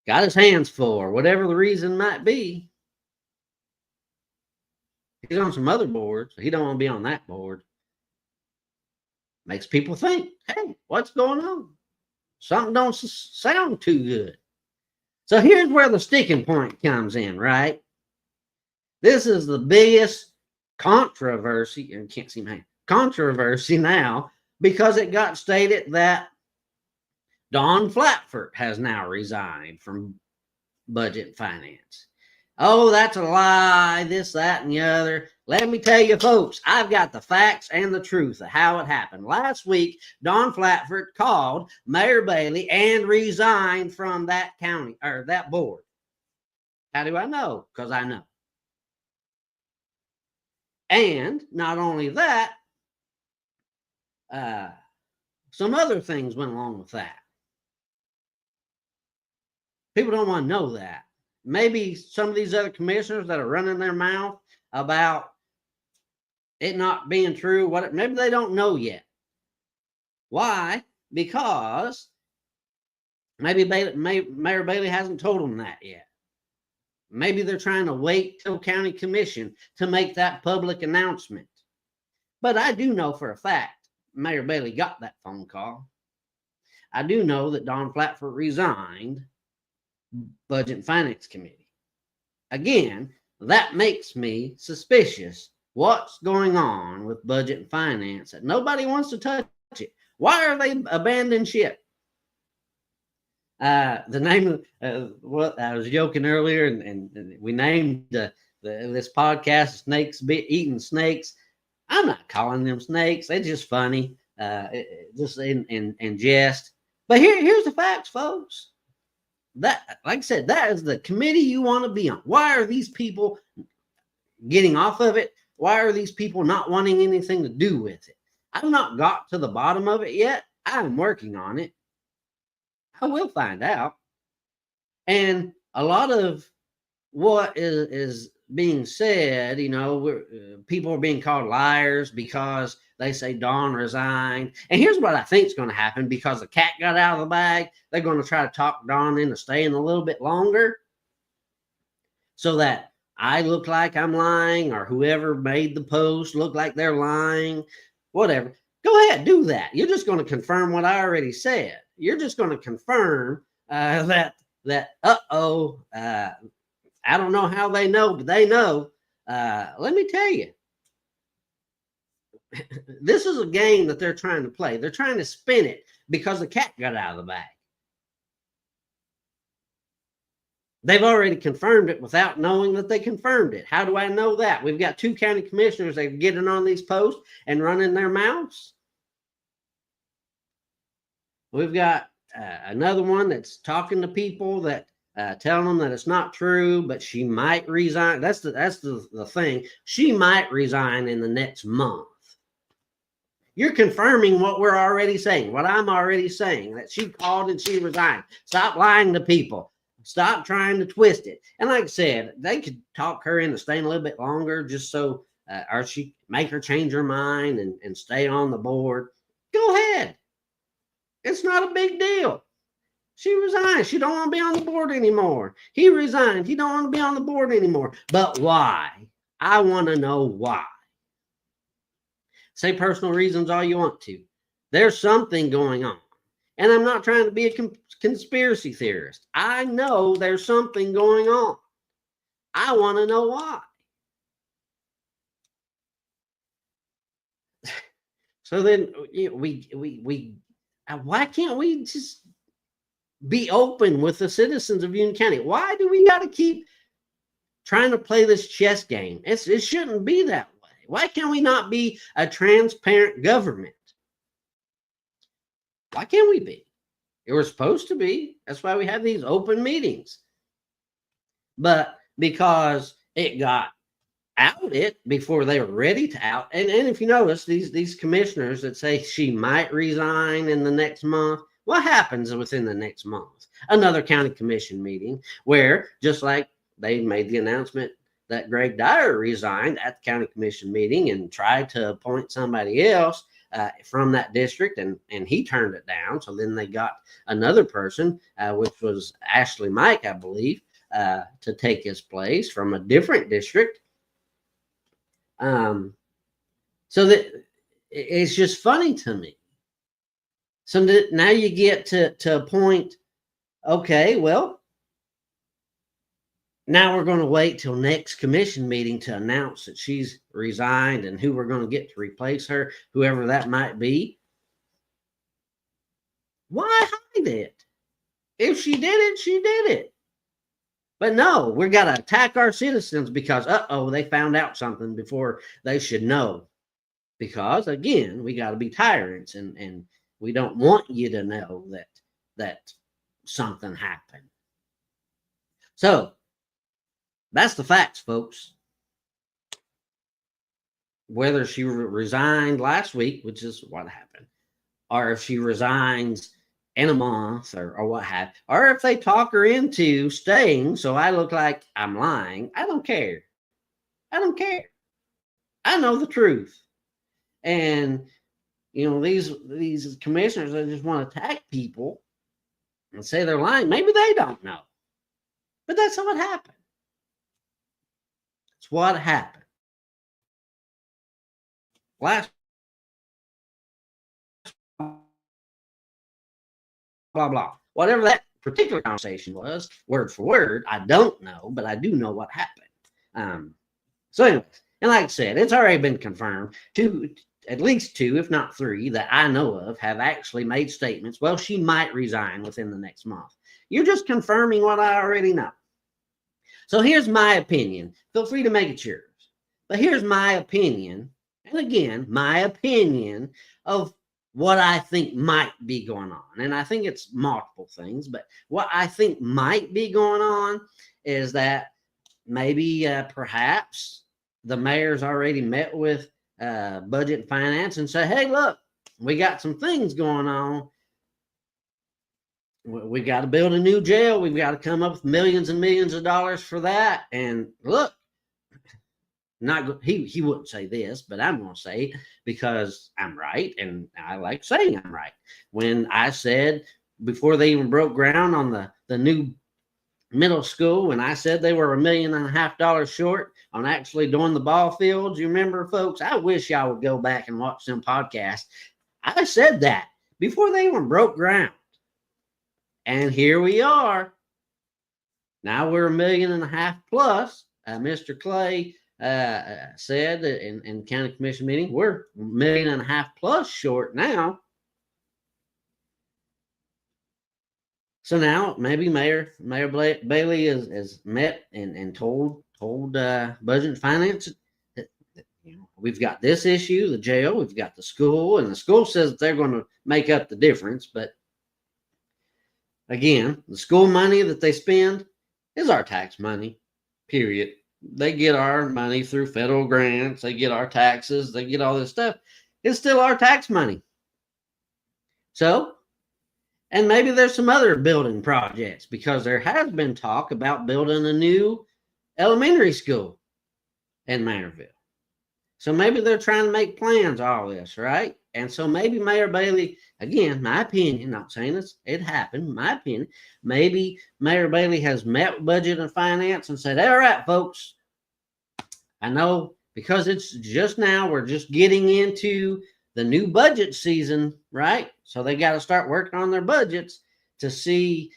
Got his hands full, or whatever the reason might be. He's on some other boards, so he don't want to be on that board. Makes people think, hey, what's going on? Something don't sound too good. So here's where the sticking point comes in, right? This is the biggest controversy, and can't see my controversy now, because it got stated that Don Flatford has now resigned from Budget and Finance. Oh, that's a lie, this, that, and the other. Let me tell you, folks, I've got the facts and the truth of how it happened. Last week, Don Flatford called Mayor Bailey and resigned from that county, or that board. How do I know? Because I know. And not only that, some other things went along with that. People don't want to know that. Maybe some of these other commissioners that are running their mouth about it not being true, maybe they don't know yet. Why? Because maybe Mayor Bailey hasn't told them that yet. Maybe they're trying to wait till county commission to make that public announcement. But I do know for a fact Mayor Bailey got that phone call. I do know that Don Flatford resigned Budget and Finance Committee. Again, that makes me suspicious what's going on with budget and finance that nobody wants to touch it? Why are they abandoning ship? The name of what I was joking earlier, and we named this podcast "Snakes Eating Snakes." I'm not calling them snakes; they're just funny, just in jest. But here's the facts, folks. That, like I said, that is the committee you want to be on. Why are these people getting off of it? Why are these people not wanting anything to do with it? I've not got to the bottom of it yet. I'm working on it. I will find out. And a lot of what is being said, people are being called liars because they say Dawn resigned. And here's what I think is going to happen: because the cat got out of the bag, they're going to try to talk Dawn into staying a little bit longer so that I look like I'm lying, or whoever made the post look like they're lying, whatever. Go ahead, do that. You're just going to confirm what I already said. You're just going to confirm that I don't know how they know, but they know. Let me tell you, this is a game that they're trying to play. They're trying to spin it because the cat got out of the bag. They've already confirmed it without knowing that they confirmed it. How do I know that? We've got 2 county commissioners that are getting on these posts and running their mouths. We've got another one that's talking to people that telling them that it's not true, but she might resign. That's the thing. She might resign in the next month. You're confirming what we're already saying, what I'm already saying, that she called and she resigned. Stop lying to people. Stop trying to twist it. And like I said, they could talk her into staying a little bit longer just so, or she make her change her mind and stay on the board. Go ahead. It's not a big deal. She resigned. She don't want to be on the board anymore. He resigned. He don't want to be on the board anymore. But why? I want to know why. Say personal reasons all you want to. There's something going on. And I'm not trying to be a conspiracy theorist. I know there's something going on. I want to know why. So then why can't we just be open with the citizens of Union County? Why do we got to keep trying to play this chess game? It shouldn't be that way. Why can we not be a transparent government? Why can't we be? We're supposed to be. That's why we have these open meetings. But because it got outed before they were ready to out, and if you notice, these commissioners that say she might resign in the next month, what happens within the next month? Another county commission meeting where, just like they made the announcement that Greg Dyer resigned at the county commission meeting and tried to appoint somebody else from that district, and he turned it down. So then they got another person, which was Ashley Mike, I believe, to take his place from a different district. So that it's just funny to me. So now you get to a point, okay, well, now we're going to wait till next commission meeting to announce that she's resigned and who we're going to get to replace her, whoever that might be. Why hide it? If she did it, she did it. But no, we got to attack our citizens because, they found out something before they should know. Because, again, we got to be tyrants, and we don't want you to know that something happened. So, that's the facts, folks. Whether she resigned last week, which is what happened, or if she resigns in a month or what have, or if they talk her into staying so I look like I'm lying, I don't care. I don't care. I know the truth. And, these commissioners that just want to attack people and say they're lying, maybe they don't know. But that's what happened. It's what happened. Last blah, blah. Whatever that particular conversation was, word for word, I don't know, but I do know what happened. So anyways, And like I said, it's already been confirmed. At least two, if not three, that I know of have actually made statements. Well, she might resign within the next month. You're just confirming what I already know. So here's my opinion. Feel free to make it yours. But here's my opinion. And again, my opinion of what I think might be going on. And I think it's multiple things, but what I think might be going on is that maybe perhaps the mayor's already met with budget and finance and say, hey, look, we got some things going on. We got to build a new jail. We've got to come up with millions and millions of dollars for that. And look, he wouldn't say this, but I'm going to say it because I'm right, and I like saying I'm right. When I said before they even broke ground on the new middle school, when I said they were $1.5 million short on actually doing the ball fields, you remember, folks? I wish y'all would go back and watch them podcasts. I said that before they even broke ground. And here we are. Now we're $1.5 million plus. Mr. Clay said in county commission meeting, we're $1.5 million plus short now. So now maybe Mayor Bailey is met and told budget and finance that, we've got this issue, the jail, we've got the school, and the school says that they're going to make up the difference. But again, the school money that they spend is our tax money, period. They get our money through federal grants. They get our taxes. They get all this stuff. It's still our tax money. So, and maybe there's some other building projects, because there has been talk about building a new elementary school in Manorville. So maybe they're trying to make plans, all this, right? And so maybe Mayor Bailey, again, my opinion, not saying it happened, my opinion, maybe Mayor Bailey has met with budget and finance and said, all right, folks, I know because it's just now, we're just getting into the new budget season, right? So they got to start working on their budgets to see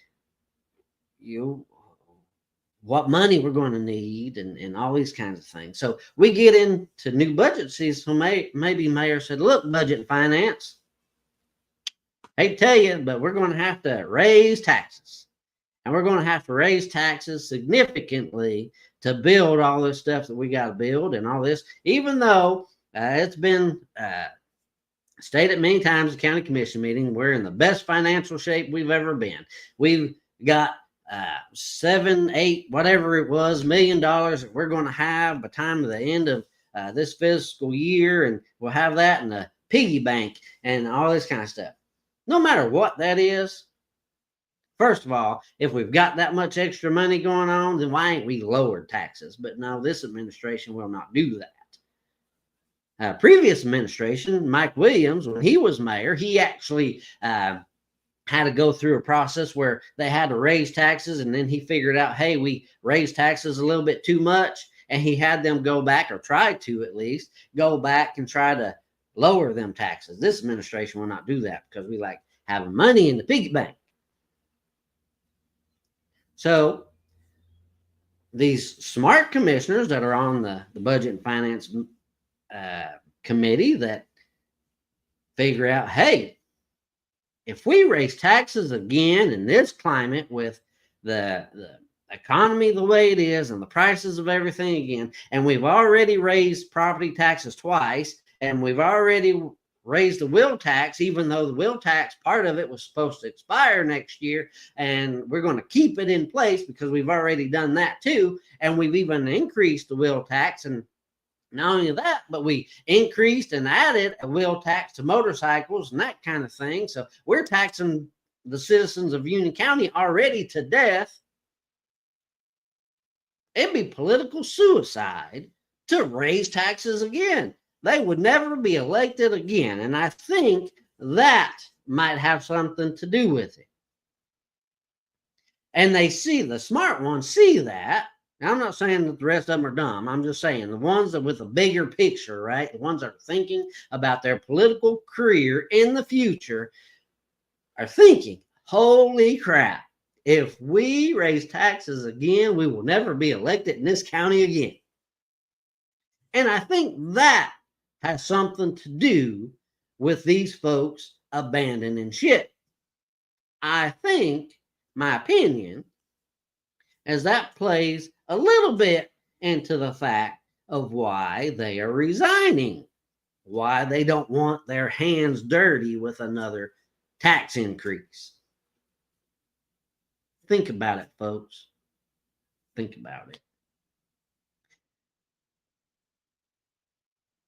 what money we're going to need and all these kinds of things. So we get into new budget season. So maybe Mayor said, look, budget and finance, I hate to tell you, but we're going to have to raise taxes. And we're going to have to raise taxes significantly to build all this stuff that we got to build and all this, even though it's been stated many times at county commission meeting, we're in the best financial shape we've ever been. We've got $7, $8, whatever it was, $1 million that we're going to have by the time of the end of this fiscal year, and we'll have that in a piggy bank and all this kind of stuff. No matter what that is, first of all, if we've got that much extra money going on, then why ain't we lowered taxes? But no, this administration will not do that. Previous administration, Mike Williams, when he was mayor, he actually had to go through a process where they had to raise taxes, and then he figured out, hey, we raised taxes a little bit too much, and he had them go back, or try to at least go back and try to lower them taxes. This administration will not do that because we like having money in the piggy bank. So these smart commissioners that are on the budget and finance committee that figure out, hey, if we raise taxes again in this climate with the economy the way it is and the prices of everything again, and we've already raised property taxes twice, and we've already raised the will tax, even though the will tax, part of it was supposed to expire next year, and we're going to keep it in place because we've already done that too, and we've even increased the will tax. And not only that, but we increased and added a will tax to motorcycles and that kind of thing. So we're taxing the citizens of Union County already to death. It'd be political suicide to raise taxes again. They would never be elected again. And I think that might have something to do with it. And they see, the smart ones see that. Now, I'm not saying that the rest of them are dumb. I'm just saying the ones that with a bigger picture, right? The ones that are thinking about their political career in the future are thinking, holy crap, if we raise taxes again, we will never be elected in this county again. And I think that has something to do with these folks abandoning shit. I think, my opinion, as that plays a little bit into the fact of why they are resigning, why they don't want their hands dirty with another tax increase. Think about it, folks. Think about it.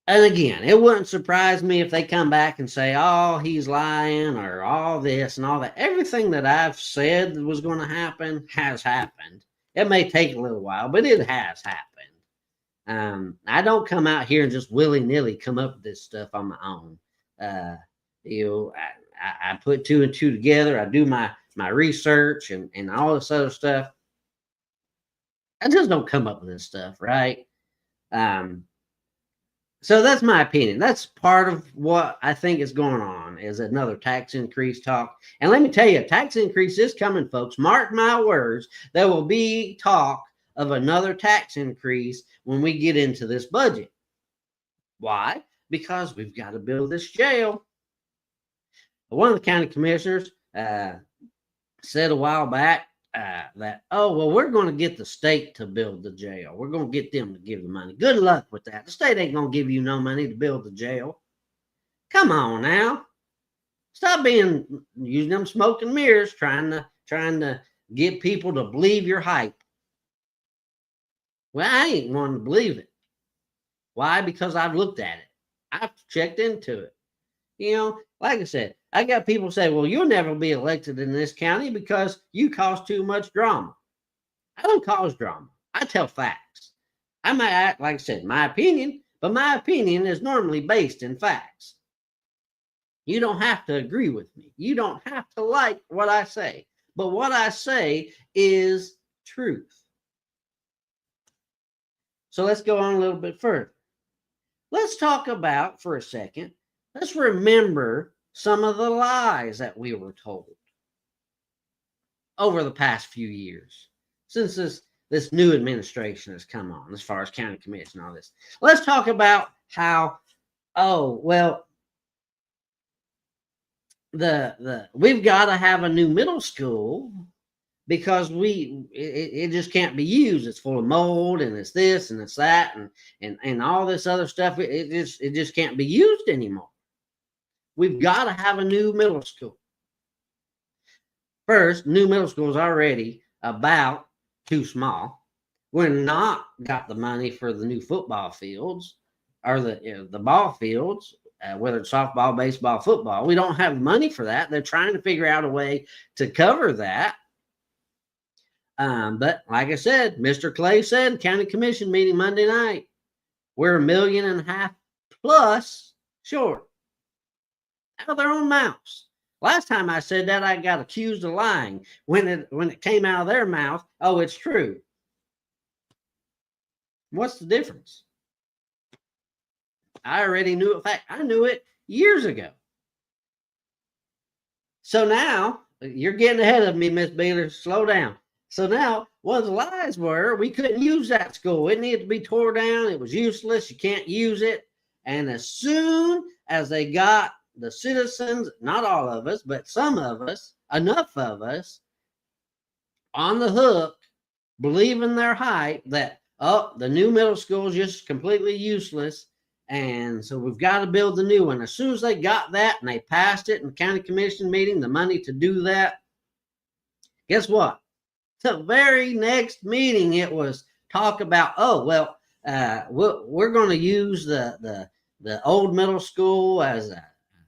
And again, it wouldn't surprise me if they come back and say, oh, he's lying or all this and all that. Everything that I've said was going to happen has happened. It may take a little while, but it has happened. I don't come out here and just willy-nilly come up with this stuff on my own. I put two and two together. I do my research and all this other stuff. I just don't come up with this stuff, right? So that's my opinion. That's part of what I think is going on, is another tax increase talk. And let me tell you, a tax increase is coming, folks. Mark my words. There will be talk of another tax increase when we get into this budget. Why? Because we've got to build this jail. One of the county commissioners said a while back that, oh, well, we're going to get the state to build the jail. We're going to get them to give the money. Good luck with that. The state ain't going to give you no money to build the jail. Come on now. Stop using them smoke and mirrors, trying to get people to believe your hype. Well, I ain't wanting to believe it. Why? Because I've looked at it. I've checked into it. Like I said, I got people say, well, you'll never be elected in this county because you cause too much drama. I don't cause drama. I tell facts. I might act, like I said, my opinion, but my opinion is normally based in facts. You don't have to agree with me. You don't have to like what I say. But what I say is truth. So let's go on a little bit further. Let's talk about, for a second, let's remember some of the lies that we were told over the past few years since this new administration has come on, as far as county commission and all this. Let's talk about how, we've got to have a new middle school because it just can't be used. It's full of mold and it's this and it's that and all this other stuff. It just can't be used anymore. We've got to have a new middle school. First, new middle school is already about too small. We're not got the money for the new football fields or the ball fields, whether it's softball, baseball, football. We don't have money for that. They're trying to figure out a way to cover that. But like I said, Mr. Clay said, county commission meeting Monday night, we're $1.5 million plus short. Out of their own mouths. Last time I said that, I got accused of lying. When it came out of their mouth, oh, it's true. What's the difference? I already knew it. In fact, I knew it years ago. So now, you're getting ahead of me, Miss Beeler. Slow down. So now, one of the lies were we couldn't use that school. It needed to be tore down. It was useless. You can't use it. And as soon as they got the citizens, not all of us, but some of us, enough of us, on the hook, believing their hype that, oh, the new middle school is just completely useless, and so we've got to build the new one. As soon as they got that and they passed it in the county commission meeting, the money to do that, guess what? The very next meeting, it was talk about, we're going to use the old middle school as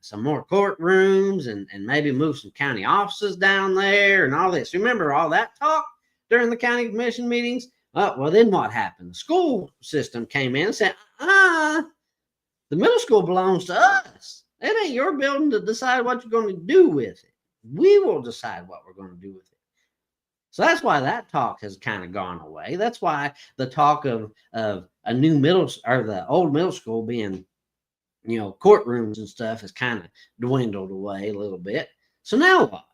some more courtrooms and maybe move some county offices down there and all this. Remember all that talk during the county commission meetings? Well, then what happened? The school system came in and said, the middle school belongs to us. It ain't your building to decide what you're going to do with it. We will decide what we're going to do with it. So that's why that talk has kind of gone away. That's why the talk of a new middle or the old middle school being, courtrooms and stuff has kind of dwindled away a little bit. So now what?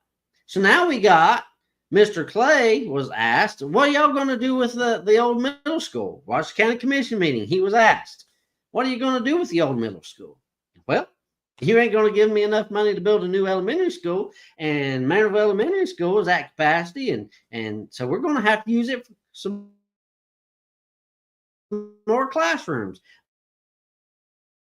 So now we got Mr. Clay was asked, what are y'all going to do with the old middle school? Watch the county commission meeting. He was asked, What are you going to do with the old middle school? Well, you ain't going to give me enough money to build a new elementary school, and Manorville Elementary School is at capacity, and so we're going to have to use it for some more classrooms.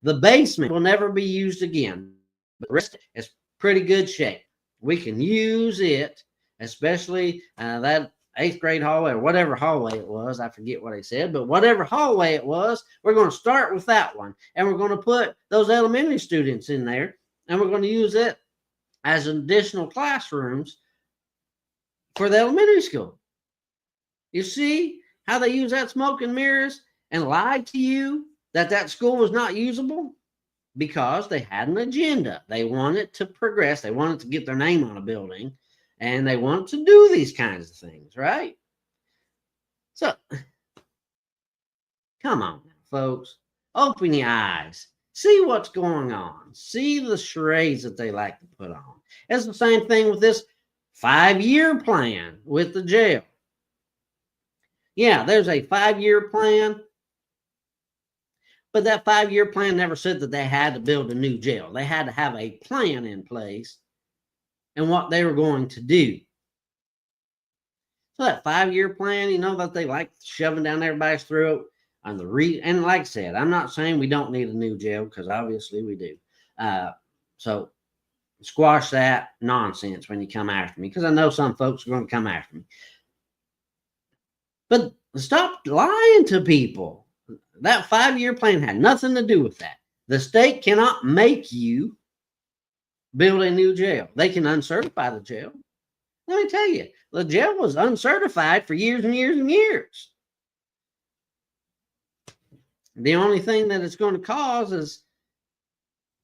The basement will never be used again, but the rest is pretty good shape. We can use it, especially that 8th grade hallway, or whatever hallway it was. I forget what I said, but whatever hallway it was, we're going to start with that one, and we're going to put those elementary students in there, and we're going to use it as additional classrooms for the elementary school. You see how they use that smoke and mirrors and lied to you that school was not usable? Because they had an agenda. They wanted to progress. They wanted to get their name on a building, and they wanted to do these kinds of things, right? So, come on, folks. Open your eyes. See what's going on. See the charades that they like to put on. It's the same thing with this 5-year plan with the jail. Yeah, there's a 5-year plan. But that 5-year plan never said that they had to build a new jail. They had to have a plan in place and what they were going to do. So that 5-year plan, that they like shoving down everybody's throat. And like I said, I'm not saying we don't need a new jail, because obviously we do. So squash that nonsense when you come after me, because I know some folks are going to come after me. But stop lying to people. That 5-year plan had nothing to do with that. The state cannot make you build a new jail. They can uncertify the jail. Let me tell you, the jail was uncertified for years and years and years. The only thing that it's going to cause is,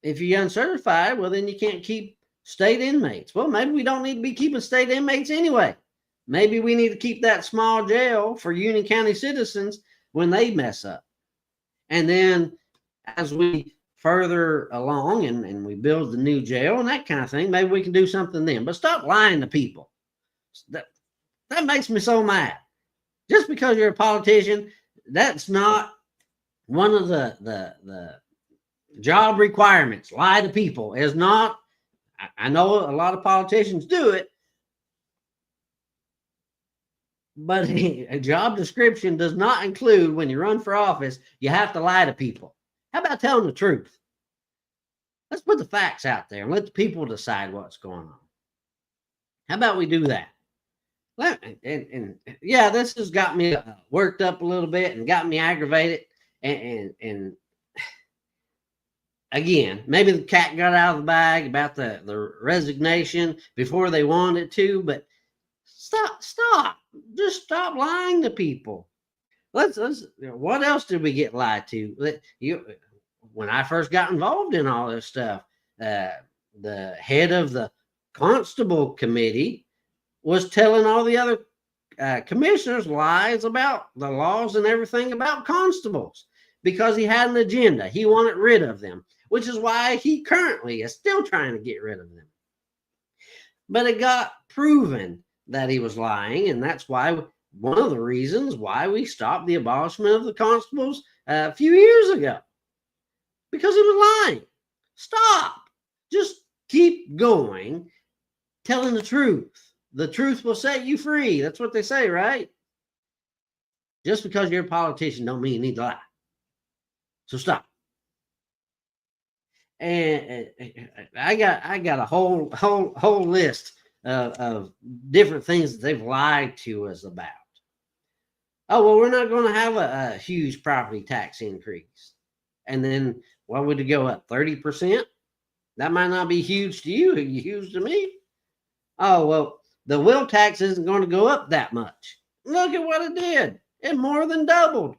if you're uncertified, well, then you can't keep state inmates. Well, maybe we don't need to be keeping state inmates anyway. Maybe we need to keep that small jail for Union County citizens when they mess up. And then as we further along and we build the new jail and that kind of thing, maybe we can do something then. But stop lying to people. That makes me so mad. Just because you're a politician, that's not one of the job requirements. Lie to people is not. I know a lot of politicians do it, but a job description does not include, when you run for office, you have to lie to people. How about telling the truth? Let's put the facts out there and let the people decide what's going on. How about we do that? And yeah, this has got me worked up a little bit and got me aggravated. And again, maybe the cat got out of the bag about the resignation before they wanted to, but stop. Just stop lying to people. Let's what else did we get lied to? When I first got involved in all this stuff, the head of the constable committee was telling all the other commissioners lies about the laws and everything about constables, because he had an agenda. He wanted rid of them, which is why he currently is still trying to get rid of them. But it got proven that he was lying, and that's why one of the reasons why we stopped the abolishment of the constables a few years ago, because he was lying. Stop. Just keep going, telling the truth. The truth will set you free. That's what they say, right? Just because you're a politician don't mean you need to lie. So stop. And I got a whole list of different things that they've lied to us about. Oh, well, we're not going to have a huge property tax increase. And then what would it go up? 30%? That might not be huge to you, huge to me. Oh, well, the wheel tax isn't going to go up that much. Look at what it did. It more than doubled.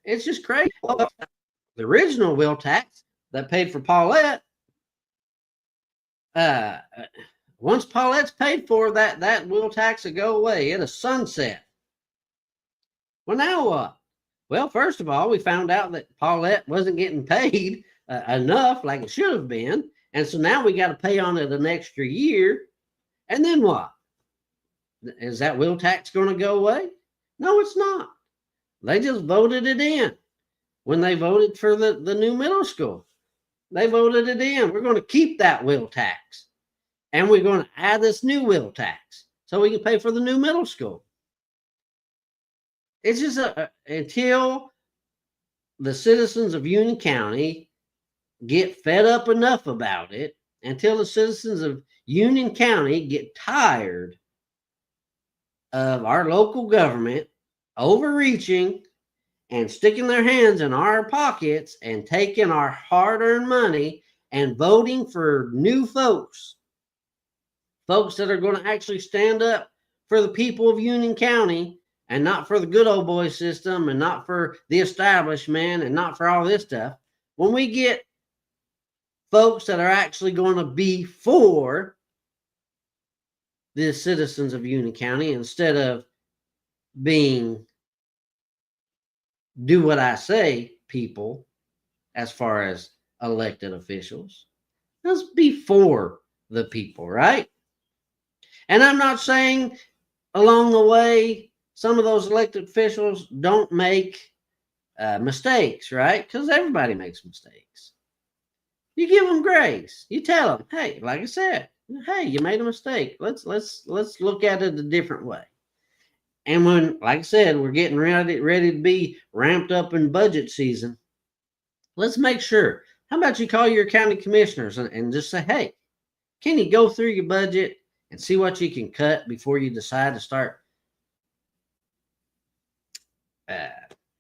It's just crazy. The original wheel tax that paid for Paulette, once Paulette's paid for, that wheel tax will go away. It'll sunset. Well, now what? Well, first of all, we found out that Paulette wasn't getting paid enough like it should have been. And so now we got to pay on it an extra year. And then what? Is that wheel tax going to go away? No, it's not. They just voted it in when they voted for the new middle school. They voted it in. We're going to keep that wheel tax. And we're going to add this new wheel tax so we can pay for the new middle school. It's just until the citizens of Union County get fed up enough about it, until the citizens of Union County get tired of our local government overreaching and sticking their hands in our pockets and taking our hard-earned money and voting for new folks that are going to actually stand up for the people of Union County and not for the good old boy system and not for the establishment and not for all this stuff. When we get folks that are actually going to be for the citizens of Union County instead of being do what I say people as far as elected officials, let's be for the people, right? And I'm not saying along the way some of those elected officials don't make mistakes, right? Because everybody makes mistakes. You give them grace. You tell them, hey, like I said, hey, you made a mistake. Let's look at it a different way. And when, like I said, we're getting ready to be ramped up in budget season, let's make sure. How about you call your county commissioners and just say, hey, can you go through your budget and see what you can cut before you decide to start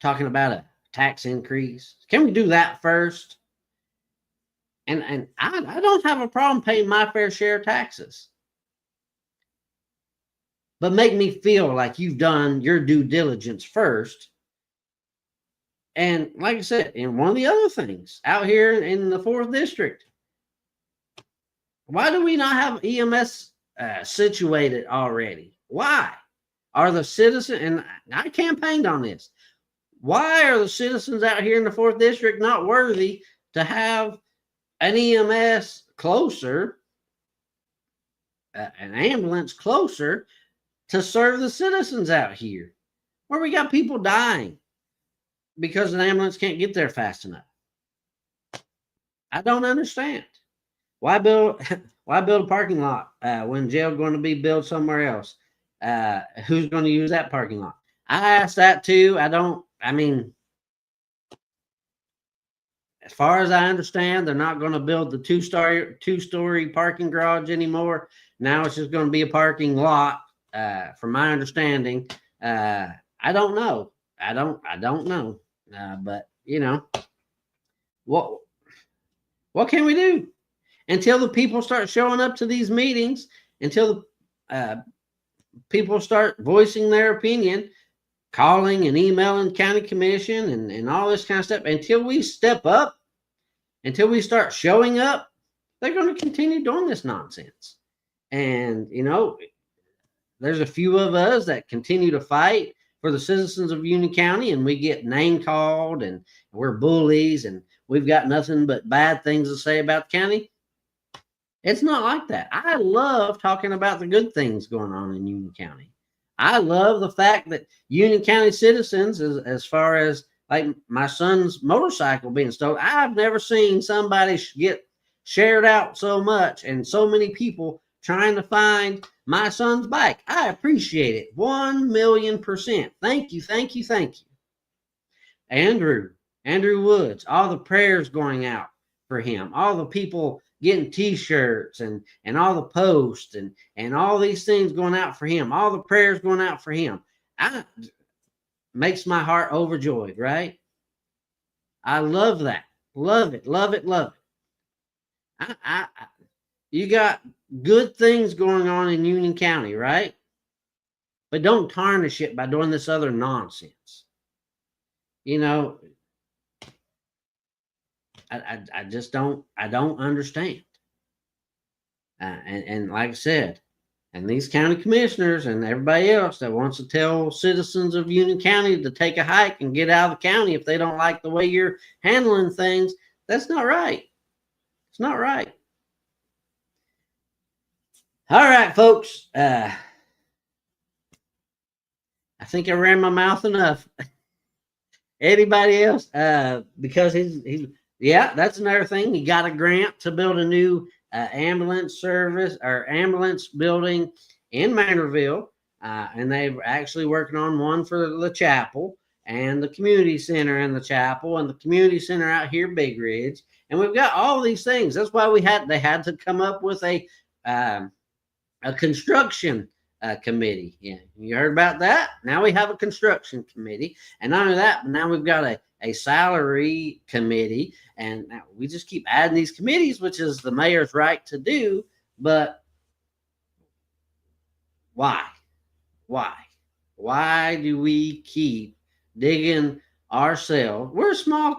talking about a tax increase? Can we do that first? And I don't have a problem paying my fair share of taxes. But make me feel like you've done your due diligence first. And like I said, and one of the other things out here in the 4th District, why do we not have EMS situated already? Why are the citizens, and I campaigned on this, why are the citizens out here in the 4th District not worthy to have an EMS closer, an ambulance closer to serve the citizens out here, where we got people dying because an ambulance can't get there fast enough? I don't understand. Why build a parking lot when jail going to be built somewhere else? Who's going to use that parking lot? I asked that too. As far as I understand, they're not going to build the two-story parking garage anymore. Now it's just going to be a parking lot. From my understanding, I don't know. I don't know. But you know, what can we do until the people start showing up to these meetings? Until the people start voicing their opinion, calling and emailing county commission and all this kind of stuff. Until we step up, until we start showing up, they're going to continue doing this nonsense. And you know, there's a few of us that continue to fight for the citizens of Union County, and we get name called and we're bullies and we've got nothing but bad things to say about the county. It's not like that. I love talking about the good things going on in Union County. I love the fact that Union County citizens, as far as like my son's motorcycle being stolen, I've never seen somebody get shared out so much and so many people trying to find my son's bike. I appreciate it 1,000,000%. Thank you, thank you, thank you. Andrew Woods, all the prayers going out for him, all the people getting t-shirts and all the posts and all these things going out for him, all the prayers going out for him. Makes my heart overjoyed, right? I love that. Love it, love it, love it. You got good things going on in Union County, right? But don't tarnish it by doing this other nonsense. You know, I just don't understand. And like I said, and these county commissioners and everybody else that wants to tell citizens of Union County to take a hike and get out of the county if they don't like the way you're handling things, that's not right. It's not right. All right, folks. I think I ran my mouth enough. Anybody else? Because he's yeah, that's another thing. He got a grant to build a new ambulance service or ambulance building in Manorville, and they're actually working on one for the chapel and the community center in the chapel and the community center out here, Big Ridge. And we've got all these things. That's why they had to come up with a construction committee. Yeah, you heard about that? Now we have a construction committee, and not only that, but now we've got a salary committee, and now we just keep adding these committees, which is the mayor's right to do. But why? Why do we keep digging ourselves? We're a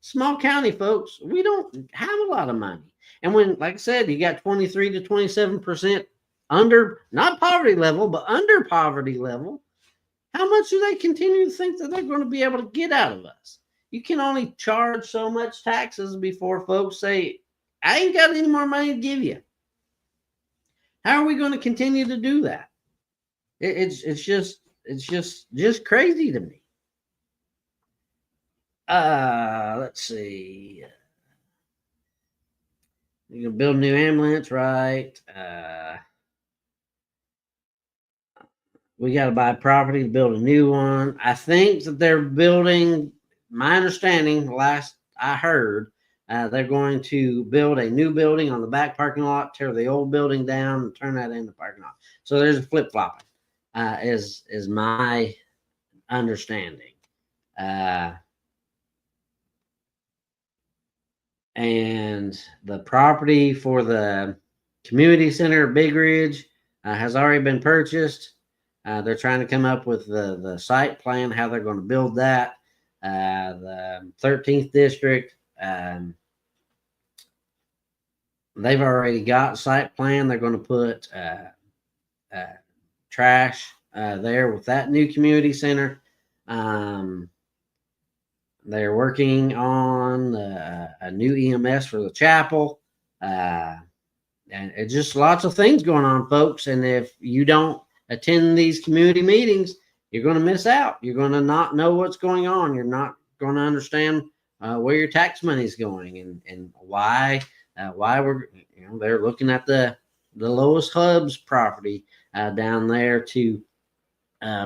small county, folks. We don't have a lot of money, and when, like I said, you got 23 to 27% under, not poverty level, but under poverty level, how much do they continue to think that they're going to be able to get out of us? You can only charge so much taxes before folks say, I ain't got any more money to give you. How are we going to continue to do that? It's just crazy to me. Let's see. You can build a new ambulance, right? We got to buy property to build a new one. I think that they're building, my understanding, last I heard, they're going to build a new building on the back parking lot, tear the old building down, and turn that into parking lot. So there's a flip flopping, is my understanding. And the property for the community center, Big Ridge, has already been purchased. They're trying to come up with the site plan, how they're going to build that. The 13th district, they've already got a site plan. They're going to put trash there with that new community center. They're working on a new EMS for the chapel. And it's just lots of things going on, folks. And if you don't attend these community meetings, you're going to miss out. You're going to not know what's going on. You're not going to understand where your tax money is going and why we're, they're looking at the Lois Hubs property down there to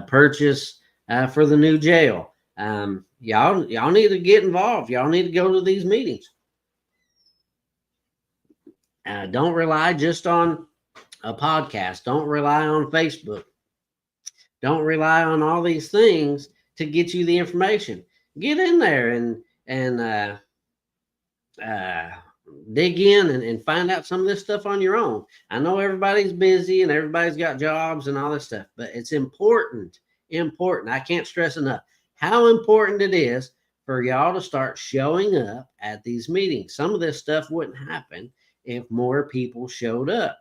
purchase for the new jail. Y'all need to get involved. Y'all need to go to these meetings. Don't rely just on a podcast. Don't rely on Facebook. Don't rely on all these things to get you the information. Get in there and dig in and find out some of this stuff on your own. I know everybody's busy and everybody's got jobs and all this stuff, but it's important. I can't stress enough how important it is for y'all to start showing up at these meetings. Some of this stuff wouldn't happen if more people showed up.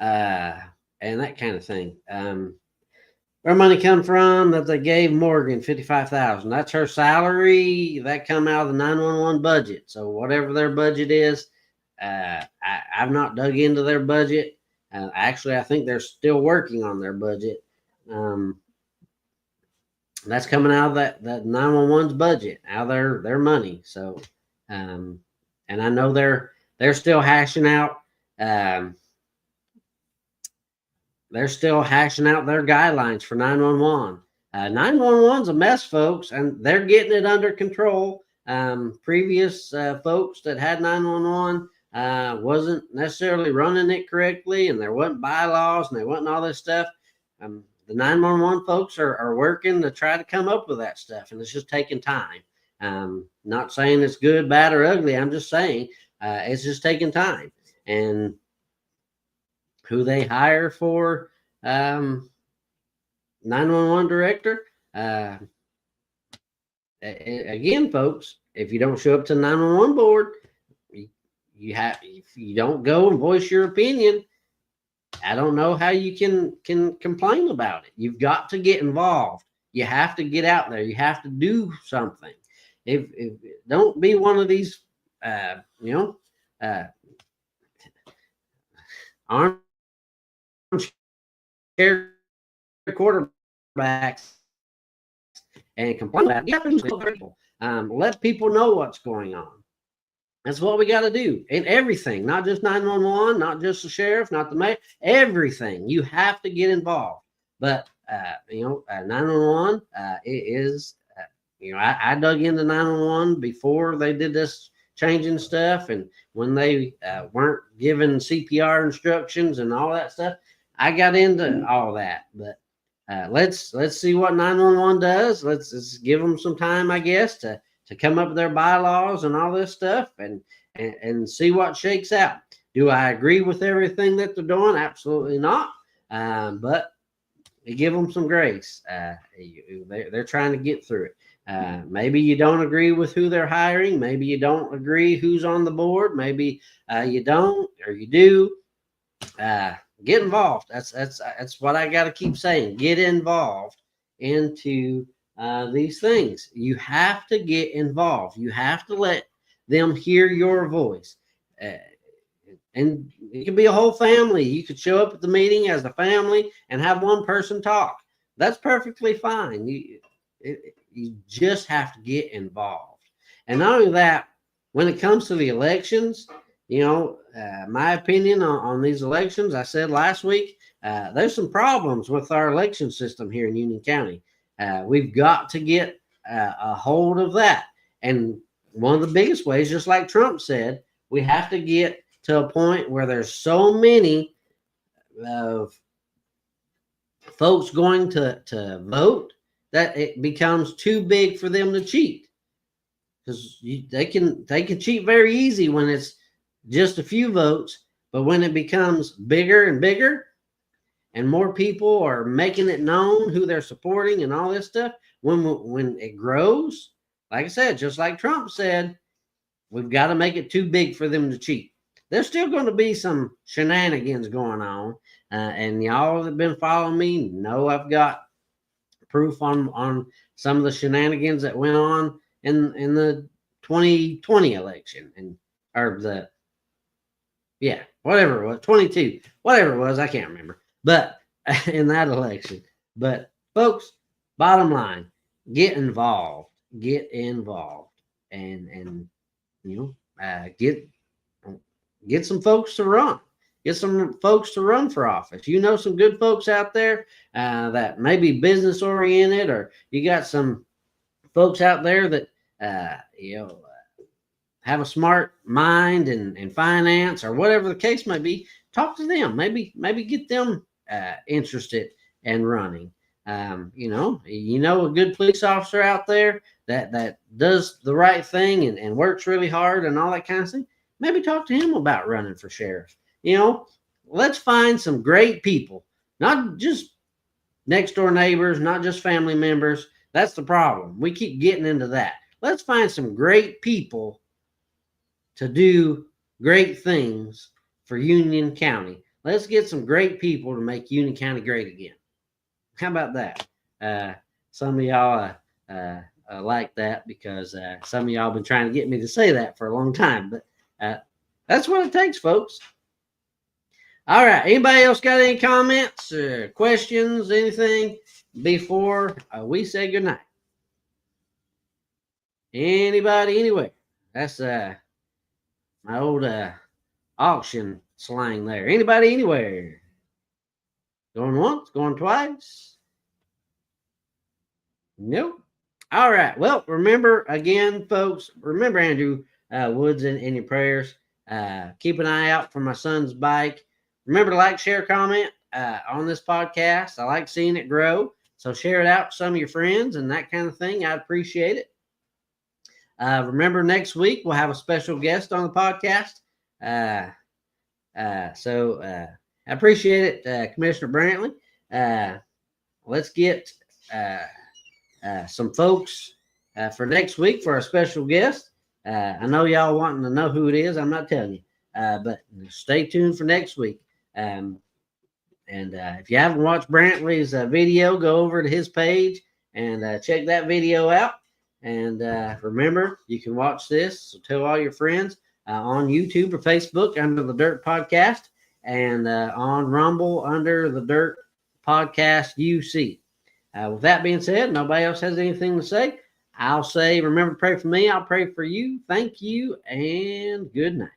And that kind of thing. Where money come from that they gave Morgan $55,000. That's her salary. That come out of the 911 budget. So whatever their budget is, I've not dug into their budget. Actually, I think they're still working on their budget. That's coming out of that 911's budget, out of their money. So, and I know they're still hashing out. They're still hashing out their guidelines for 911. 911's a mess, folks, and they're getting it under control. Previous folks that had 911 wasn't necessarily running it correctly, and there wasn't bylaws, and there wasn't all this stuff. The 911 folks are working to try to come up with that stuff, and it's just taking time. Not saying it's good, bad, or ugly. I'm just saying it's just taking time. And who they hire for 911 director. Again, folks, if you don't show up to the 911 board, if you don't go and voice your opinion, I don't know how you can complain about it. You've got to get involved. You have to get out there. You have to do something. If don't be one of these, armchair quarterbacks and complain about it. Let people know what's going on. That's what we got to do in everything, not just 911, not just the sheriff, not the mayor, everything. You have to get involved. But, 911 it is, I dug into 911 before they did this changing stuff. And when they weren't given CPR instructions and all that stuff, I got into all that. But let's see what 911 does. Let's give them some time, I guess, to come up with their bylaws and all this stuff and see what shakes out. Do I agree with everything that they're doing? Absolutely not. But you give them some grace. They're trying to get through it. Maybe you don't agree with who they're hiring. Maybe you don't agree who's on the board. Maybe you don't, or you do. Get involved. That's what I got to keep saying. Get involved into these things. You have to get involved. You have to let them hear your voice. And it could be a whole family. You could show up at the meeting as a family and have one person talk. That's perfectly fine. You just have to get involved. And not only that, when it comes to the elections, my opinion on these elections, I said last week, there's some problems with our election system here in Union County. We've got to get a hold of that. And one of the biggest ways, just like Trump said, we have to get to a point where there's so many of folks going to vote that it becomes too big for them to cheat. Because they can cheat very easy when it's just a few votes, but when it becomes bigger and bigger and more people are making it known who they're supporting and all this stuff, when it grows, like I said, just like Trump said, we've got to make it too big for them to cheat. There's still going to be some shenanigans going on, and y'all that have been following me know I've got proof on some of the shenanigans that went on in the 2020 election whatever it was, 22, whatever it was, I can't remember. But in that election. But folks, bottom line, get involved, and get some folks to run. Get some folks to run for office. Some good folks out there that may be business oriented, or you got some folks out there that have a smart mind and finance, or whatever the case may be. Talk to them. Maybe get them interested in running. A good police officer out there that does the right thing and works really hard and all that kind of thing. Maybe talk to him about running for sheriff. Let's find some great people, not just next door neighbors, not just family members. That's the problem. We keep getting into that. Let's find some great people to do great things for Union County. Let's get some great people to make Union County great again. How about that? Some of y'all like that, because some of y'all been trying to get me to say that for a long time. But that's what it takes, folks. All right. Anybody else got any comments or questions, anything before we say goodnight? Anybody, anywhere? That's my old auction slang there. Anybody, anywhere? Going once, going twice? Nope. All right. Well, remember again, folks, remember Andrew Woods in your prayers. Keep an eye out for my son's bike. Remember to like, share, comment on this podcast. I like seeing it grow. So share it out to some of your friends and that kind of thing. I'd appreciate it. Remember, next week we'll have a special guest on the podcast. So I appreciate it, Commissioner Brantley. Let's get some folks for next week for our special guest. I know y'all wanting to know who it is. I'm not telling you, but stay tuned for next week. And if you haven't watched Brantley's video, go over to his page and check that video out. And remember, you can watch this. So tell all your friends on YouTube or Facebook under the Dirt Podcast. and on Rumble under the Dirt Podcast UC. With that being said, nobody else has anything to say. I'll say, remember to pray for me. I'll pray for you. Thank you, and good night.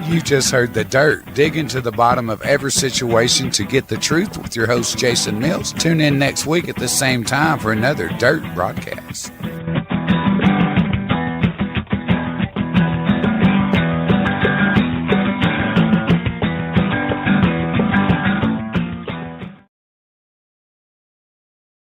You just heard The Dirt, digging to the bottom of every situation to get the truth with your host, Jason Mills. Tune in next week at the same time for another Dirt broadcast.